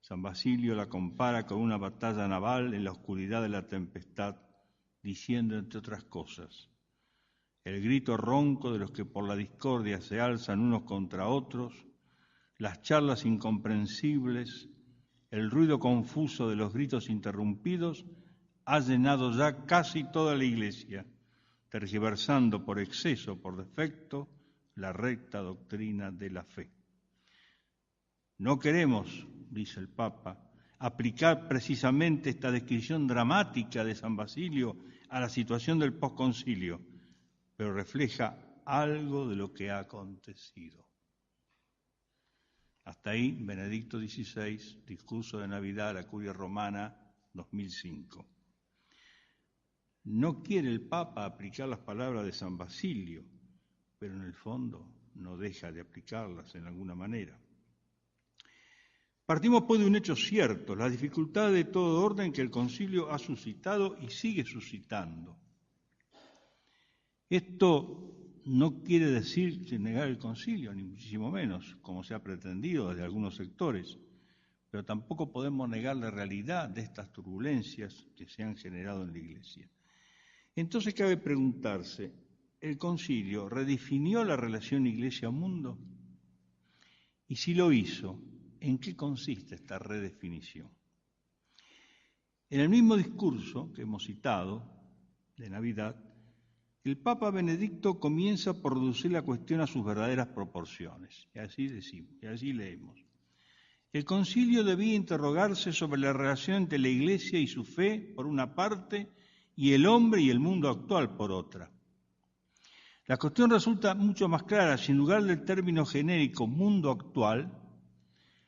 San Basilio la compara con una batalla naval en la oscuridad de la tempestad, diciendo, entre otras cosas, el grito ronco de los que por la discordia se alzan unos contra otros, las charlas incomprensibles, el ruido confuso de los gritos interrumpidos ha llenado ya casi toda la Iglesia, tergiversando por exceso, por defecto, la recta doctrina de la fe. No queremos, dice el Papa, aplicar precisamente esta descripción dramática de San Basilio a la situación del posconcilio, pero refleja algo de lo que ha acontecido. Hasta ahí, Benedicto XVI, discurso de Navidad a la Curia Romana, 2005. No quiere el Papa aplicar las palabras de San Basilio, pero en el fondo no deja de aplicarlas en alguna manera. Partimos pues de un hecho cierto, la dificultad de todo orden que el concilio ha suscitado y sigue suscitando. Esto no quiere decir negar el concilio, ni muchísimo menos, como se ha pretendido desde algunos sectores, pero tampoco podemos negar la realidad de estas turbulencias que se han generado en la Iglesia. Entonces cabe preguntarse, ¿el concilio redefinió la relación Iglesia-mundo? Y si lo hizo, ¿en qué consiste esta redefinición? En el mismo discurso que hemos citado, de Navidad, el Papa Benedicto comienza por reducir la cuestión a sus verdaderas proporciones. Y así decimos, y así leemos. El concilio debía interrogarse sobre la relación entre la Iglesia y su fe, por una parte, y el hombre y el mundo actual, por otra. La cuestión resulta mucho más clara si en lugar del término genérico mundo actual,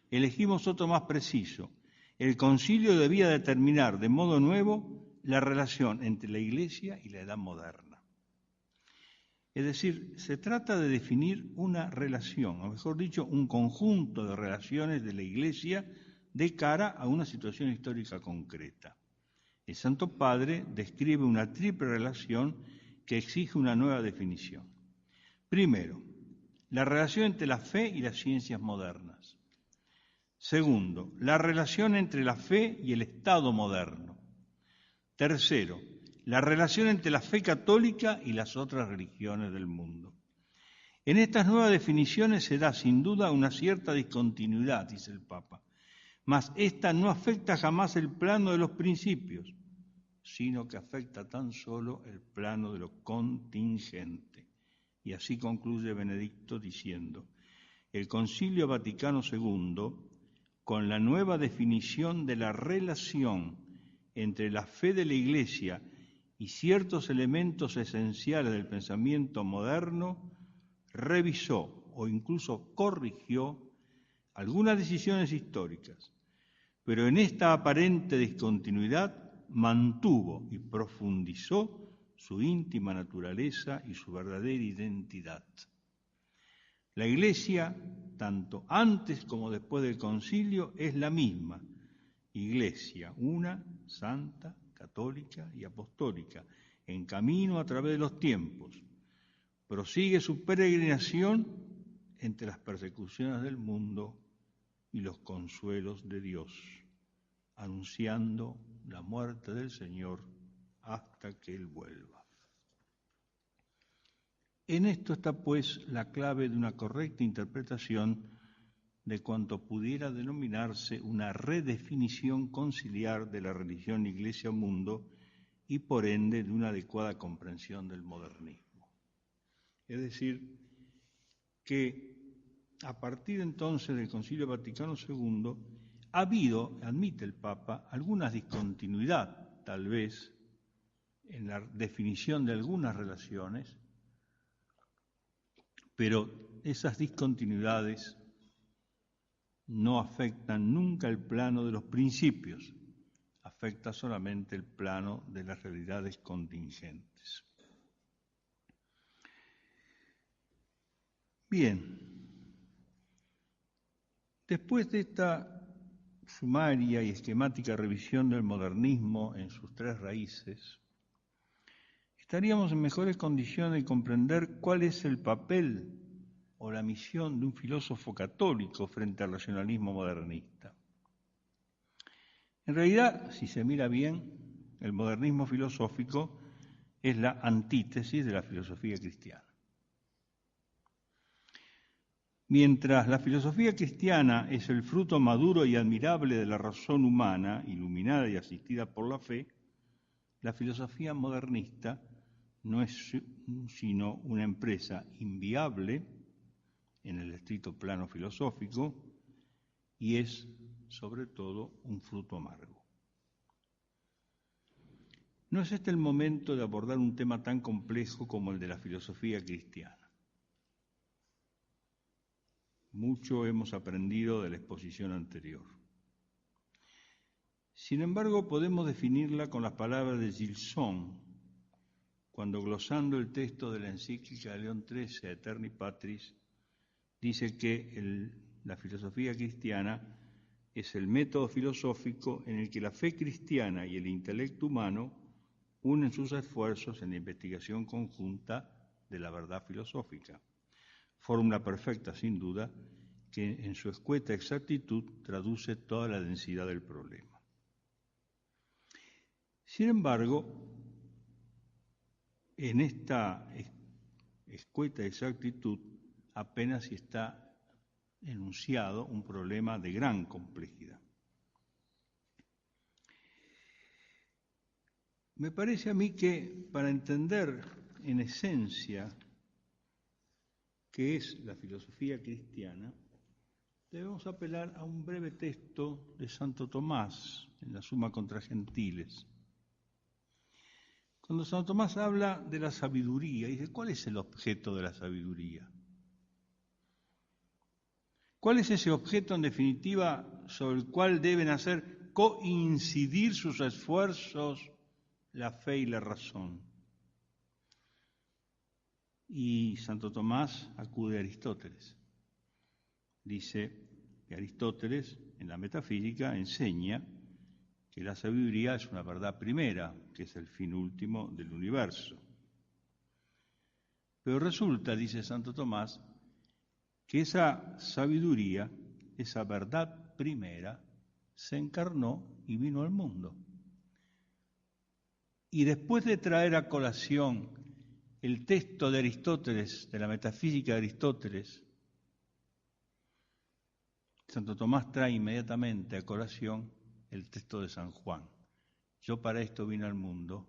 elegimos otro más preciso. El concilio debía determinar de modo nuevo la relación entre la Iglesia y la edad moderna. Es decir, se trata de definir una relación, o mejor dicho, un conjunto de relaciones de la Iglesia de cara a una situación histórica concreta. El Santo Padre describe una triple relación que exige una nueva definición. Primero, la relación entre la fe y las ciencias modernas. Segundo, la relación entre la fe y el Estado moderno. Tercero, la relación entre la fe católica y las otras religiones del mundo. En estas nuevas definiciones se da sin duda una cierta discontinuidad, dice el Papa, mas esta no afecta jamás el plano de los principios, sino que afecta tan solo el plano de lo contingente. Y así concluye Benedicto diciendo: el Concilio Vaticano II, con la nueva definición de la relación entre la fe de la Iglesia y ciertos elementos esenciales del pensamiento moderno, revisó o incluso corrigió algunas decisiones históricas, pero en esta aparente discontinuidad mantuvo y profundizó su íntima naturaleza y su verdadera identidad. La Iglesia, tanto antes como después del Concilio, es la misma Iglesia, una, santa, católica y apostólica, en camino a través de los tiempos. Prosigue su peregrinación entre las persecuciones del mundo y los consuelos de Dios, anunciando la muerte del Señor hasta que Él vuelva. En esto está, pues, la clave de una correcta interpretación de cuanto pudiera denominarse una redefinición conciliar de la religión Iglesia-mundo y, por ende, de una adecuada comprensión del modernismo. Es decir, que a partir entonces del Concilio Vaticano II ha habido, admite el Papa, alguna discontinuidad, tal vez, en la definición de algunas relaciones, pero esas discontinuidades no afectan nunca el plano de los principios, afecta solamente el plano de las realidades contingentes. Bien, después de esta sumaria y esquemática revisión del modernismo en sus tres raíces, estaríamos en mejores condiciones de comprender cuál es el papel o la misión de un filósofo católico frente al racionalismo modernista. En realidad, si se mira bien, el modernismo filosófico es la antítesis de la filosofía cristiana. Mientras la filosofía cristiana es el fruto maduro y admirable de la razón humana, iluminada y asistida por la fe, la filosofía modernista no es sino una empresa inviable en el estricto plano filosófico y es, sobre todo, un fruto amargo. No es este el momento de abordar un tema tan complejo como el de la filosofía cristiana. Mucho hemos aprendido de la exposición anterior. Sin embargo, podemos definirla con las palabras de Gilson, cuando glosando el texto de la encíclica de León XIII, Aeterni Patris, dice que la filosofía cristiana es el método filosófico en el que la fe cristiana y el intelecto humano unen sus esfuerzos en la investigación conjunta de la verdad filosófica. Fórmula perfecta, sin duda, que en su escueta exactitud traduce toda la densidad del problema. Sin embargo, en esta escueta exactitud apenas si está enunciado un problema de gran complejidad. Me parece a mí que para entender en esencia qué es la filosofía cristiana, debemos apelar a un breve texto de Santo Tomás en la Summa contra Gentiles. Cuando Santo Tomás habla de la sabiduría, dice, ¿cuál es el objeto de la sabiduría? ¿Cuál es ese objeto, en definitiva, sobre el cual deben hacer coincidir sus esfuerzos la fe y la razón? Y Santo Tomás acude a Aristóteles. Dice que Aristóteles, en la metafísica, enseña que la sabiduría es una verdad primera, que es el fin último del universo. Pero resulta, dice Santo Tomás, que esa sabiduría, esa verdad primera, se encarnó y vino al mundo. Y después de traer a colación el texto de Aristóteles, de la metafísica de Aristóteles, Santo Tomás trae inmediatamente a colación el texto de San Juan. Yo para esto vine al mundo,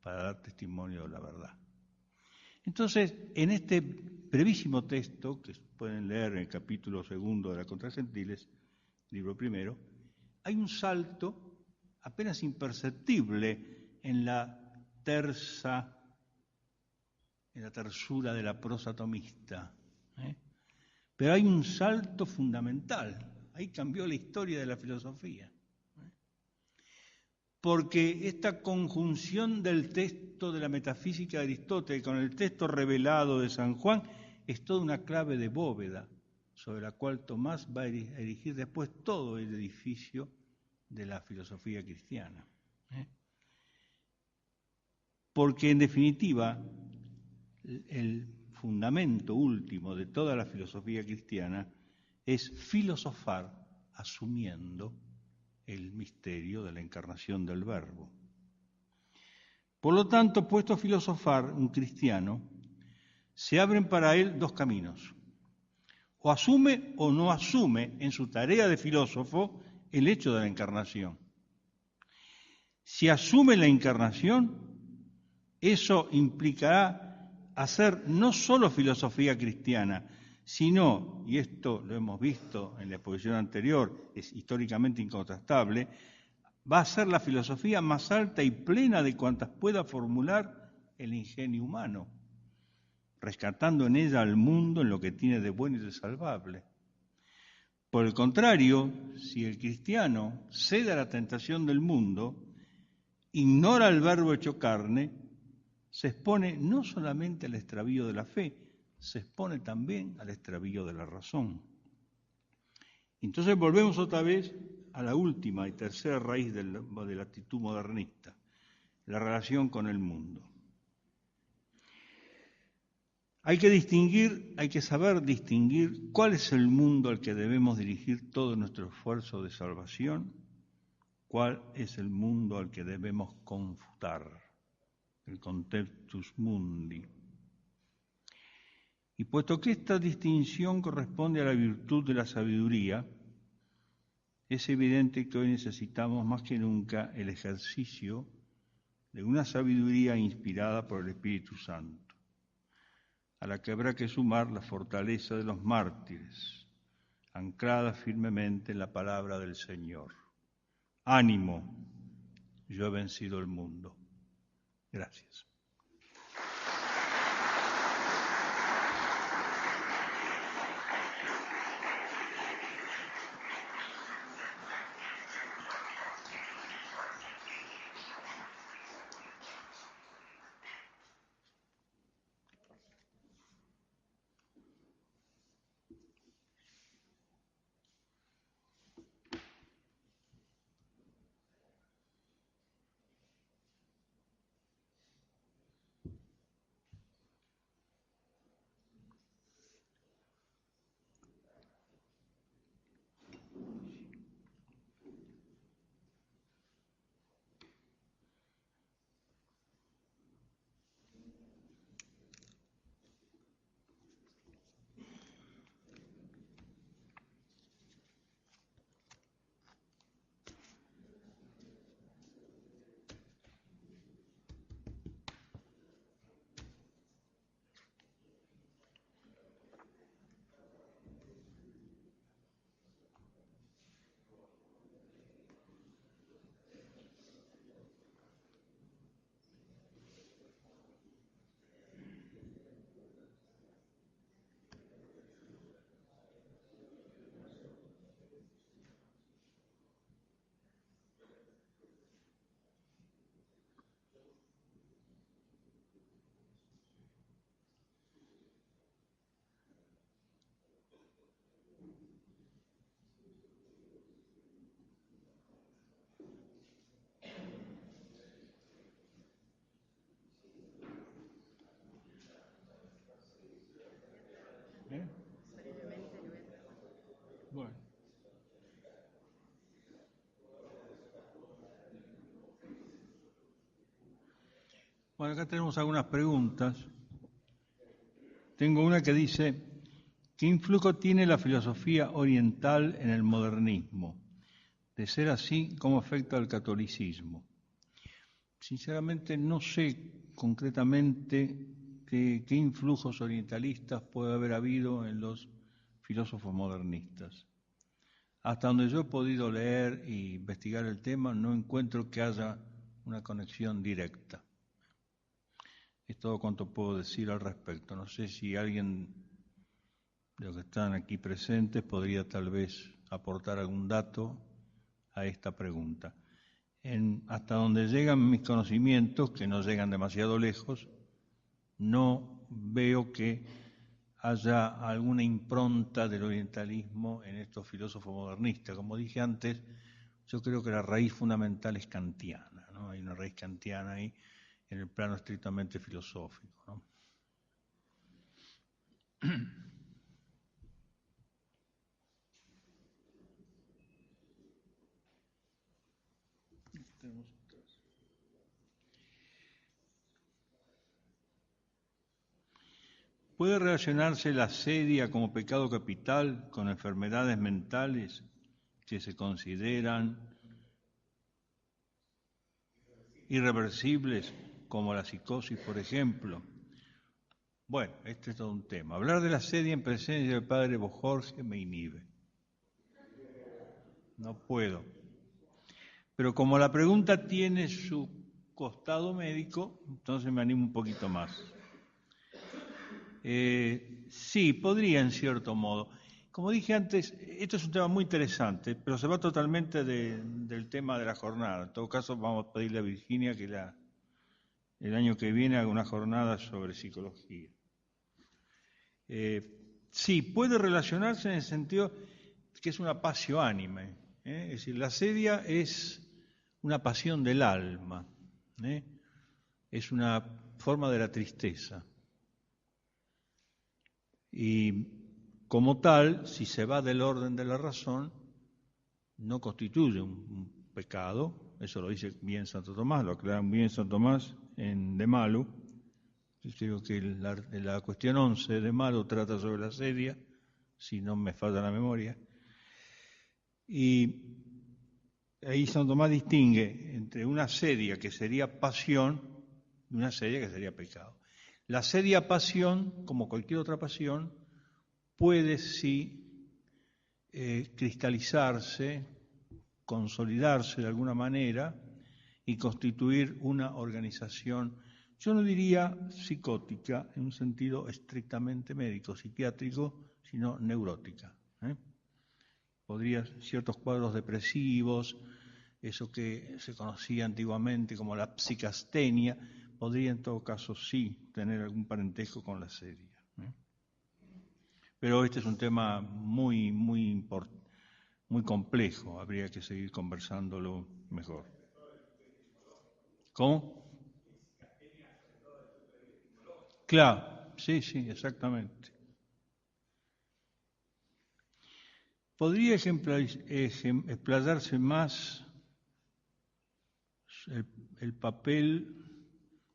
para dar testimonio de la verdad. Entonces, en este brevísimo texto, que pueden leer en el capítulo 2 de la Contra Gentiles, libro primero, hay un salto apenas imperceptible en la tersura de la prosa tomista. Pero hay un salto fundamental, ahí cambió la historia de la filosofía. Porque esta conjunción del texto de la metafísica de Aristóteles con el texto revelado de San Juan es toda una clave de bóveda sobre la cual Tomás va a erigir después todo el edificio de la filosofía cristiana. Porque en definitiva el fundamento último de toda la filosofía cristiana es filosofar asumiendo el misterio de la encarnación del Verbo. Por lo tanto, puesto a filosofar un cristiano, se abren para él dos caminos. O asume o no asume en su tarea de filósofo el hecho de la encarnación. Si asume la encarnación, eso implicará hacer no solo filosofía cristiana, sino, y esto lo hemos visto en la exposición anterior, es históricamente incontrastable, va a ser la filosofía más alta y plena de cuantas pueda formular el ingenio humano, rescatando en ella al mundo en lo que tiene de bueno y de salvable. Por el contrario, si el cristiano cede a la tentación del mundo, ignora el Verbo hecho carne, se expone no solamente al extravío de la fe, se expone también al extravío de la razón. Entonces volvemos otra vez a la última y tercera raíz de la actitud modernista, la relación con el mundo. Hay que saber distinguir cuál es el mundo al que debemos dirigir todo nuestro esfuerzo de salvación, cuál es el mundo al que debemos confutar, el contextus mundi. Y puesto que esta distinción corresponde a la virtud de la sabiduría, es evidente que hoy necesitamos más que nunca el ejercicio de una sabiduría inspirada por el Espíritu Santo, a la que habrá que sumar la fortaleza de los mártires, anclada firmemente en la palabra del Señor. Ánimo, yo he vencido el mundo. Gracias. Bueno, acá tenemos algunas preguntas. Tengo una que dice, ¿qué influjo tiene la filosofía oriental en el modernismo? De ser así, ¿cómo afecta al catolicismo? Sinceramente no sé concretamente qué influjos orientalistas puede haber habido en los filósofos modernistas. Hasta donde yo he podido leer e investigar el tema, no encuentro que haya una conexión directa. Es todo cuanto puedo decir al respecto. No sé si alguien de los que están aquí presentes podría tal vez aportar algún dato a esta pregunta. Hasta donde llegan mis conocimientos, que no llegan demasiado lejos, no veo que haya alguna impronta del orientalismo en estos filósofos modernistas. Como dije antes, yo creo que la raíz fundamental es kantiana, ¿no? Hay una raíz kantiana ahí en el plano estrictamente filosófico, ¿no? ¿Puede relacionarse la asedia como pecado capital con enfermedades mentales que se consideran irreversibles, como la psicosis, por ejemplo? Bueno, este es todo un tema. Hablar de la asedia en presencia del padre Bojorge me inhibe. No puedo. Pero como la pregunta tiene su costado médico, entonces me animo un poquito más. Sí, podría en cierto modo. Como dije antes, esto es un tema muy interesante, pero se va totalmente del tema de la jornada. En todo caso, vamos a pedirle a Virginia que el año que viene haga una jornada sobre psicología. Sí, puede relacionarse en el sentido que es una pasio anime. Es decir, la asedia es una pasión del alma, es una forma de la tristeza. Y como tal, si se va del orden de la razón, no constituye un pecado, eso lo dice bien Santo Tomás, lo aclara bien Santo Tomás en De Malo. Yo creo que la cuestión 11 de Malo trata sobre la asedia, si no me falla la memoria. Y ahí Santo Tomás distingue entre una asedia que sería pasión y una asedia que sería pecado. La asedia pasión, como cualquier otra pasión, puede sí cristalizarse, consolidarse de alguna manera y constituir una organización, yo no diría psicótica en un sentido estrictamente médico, psiquiátrico, sino neurótica. Podría ciertos cuadros depresivos, eso que se conocía antiguamente como la psicastenia, podría en todo caso sí tener algún parentesco con la asedia. Pero este es un tema muy complejo, habría que seguir conversándolo mejor. ¿Cómo? Claro, sí, exactamente. ¿Podría explayarse más el papel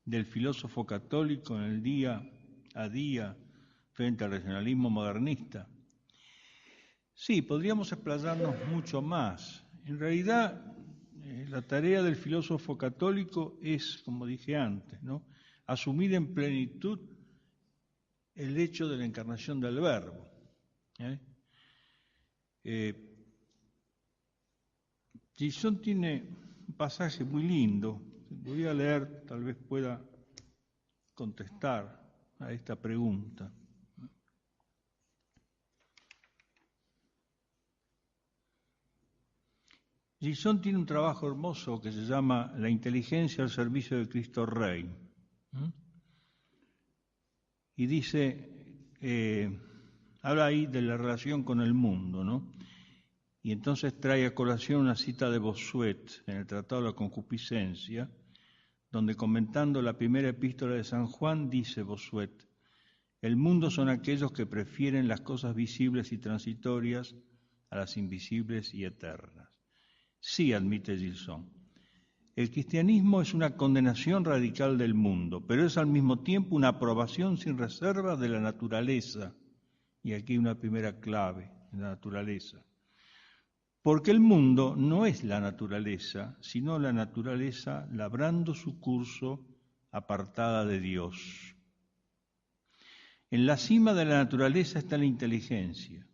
del filósofo católico en el día a día frente al racionalismo modernista? Sí, podríamos explayarnos mucho más. En realidad, la tarea del filósofo católico es, como dije antes, ¿no?, asumir en plenitud el hecho de la encarnación del Verbo. Gilson tiene un pasaje muy lindo, lo voy a leer, tal vez pueda contestar a esta pregunta. Gilson tiene un trabajo hermoso que se llama La inteligencia al servicio de Cristo Rey. Y dice, habla ahí de la relación con el mundo, ¿no? Y entonces trae a colación una cita de Bossuet en el Tratado de la Concupiscencia, donde comentando la primera epístola de San Juan dice Bossuet: el mundo son aquellos que prefieren las cosas visibles y transitorias a las invisibles y eternas. Sí, admite Gilson, El cristianismo es una condenación radical del mundo, pero es al mismo tiempo una aprobación sin reserva de la naturaleza. Y aquí una primera clave, la naturaleza. Porque el mundo no es la naturaleza, sino la naturaleza labrando su curso apartada de Dios. En la cima de la naturaleza está la inteligencia.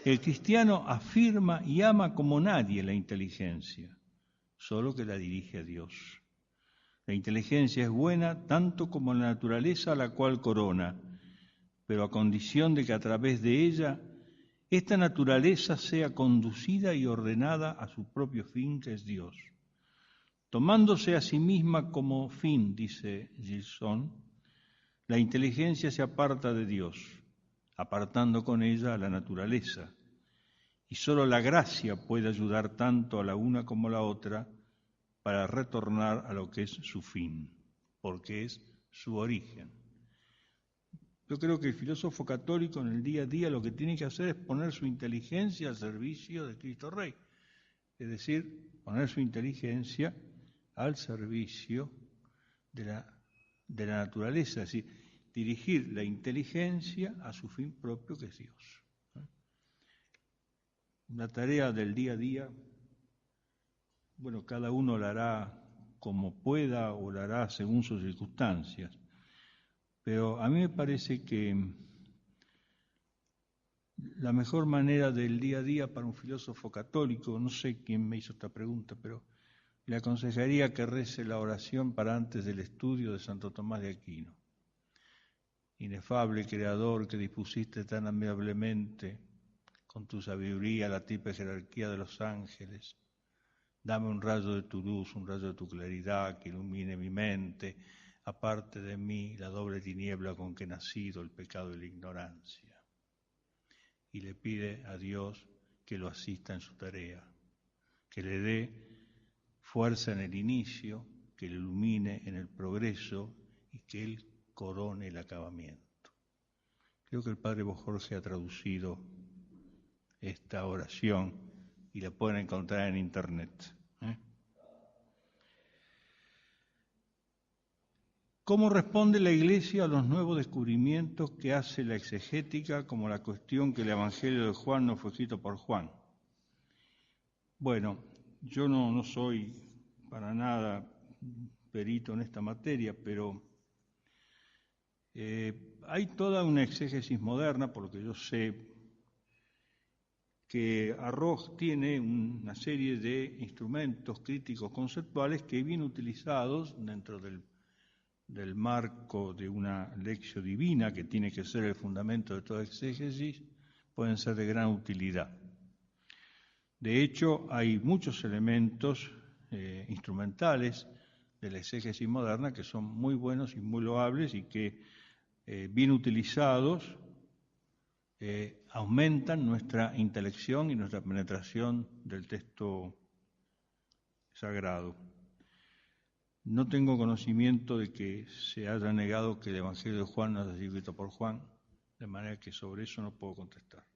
El cristiano afirma y ama como nadie la inteligencia, solo que la dirige a Dios. La inteligencia es buena tanto como la naturaleza a la cual corona, pero a condición de que a través de ella esta naturaleza sea conducida y ordenada a su propio fin, que es Dios. Tomándose a sí misma como fin, dice Gilson, la inteligencia se aparta de Dios, apartando con ella a la naturaleza. Y solo la gracia puede ayudar tanto a la una como a la otra para retornar a lo que es su fin, porque es su origen. Yo creo que el filósofo católico en el día a día lo que tiene que hacer es poner su inteligencia al servicio de Cristo Rey. Es decir, poner su inteligencia al servicio de la naturaleza, es decir, dirigir la inteligencia a su fin propio, que es Dios. La tarea del día a día, bueno, cada uno la hará como pueda o la hará según sus circunstancias, pero a mí me parece que la mejor manera del día a día para un filósofo católico, no sé quién me hizo esta pregunta, pero le aconsejaría que rece la oración para antes del estudio de Santo Tomás de Aquino. Inefable Creador, que dispusiste tan amablemente con tu sabiduría la triple jerarquía de los ángeles, dame un rayo de tu luz, un rayo de tu claridad que ilumine mi mente, aparte de mí la doble tiniebla con que he nacido, el pecado y la ignorancia. Y le pide a Dios que lo asista en su tarea, que le dé fuerza en el inicio, que le ilumine en el progreso y que él corone el acabamiento. Creo que el Padre Bojorge ha traducido esta oración y la pueden encontrar en internet. ¿Cómo responde la Iglesia a los nuevos descubrimientos que hace la exegética, como la cuestión que el Evangelio de Juan no fue escrito por Juan? Bueno, yo no soy para nada perito en esta materia, pero hay toda una exégesis moderna, por lo que yo sé, que Arroz tiene una serie de instrumentos críticos conceptuales que, bien utilizados dentro del marco de una lección divina, que tiene que ser el fundamento de toda exégesis, pueden ser de gran utilidad. De hecho, hay muchos elementos instrumentales de la exégesis moderna que son muy buenos y muy loables y que, bien utilizados, aumentan nuestra intelección y nuestra penetración del texto sagrado. No tengo conocimiento de que se haya negado que el Evangelio de Juan no haya sido escrito por Juan, de manera que sobre eso no puedo contestar.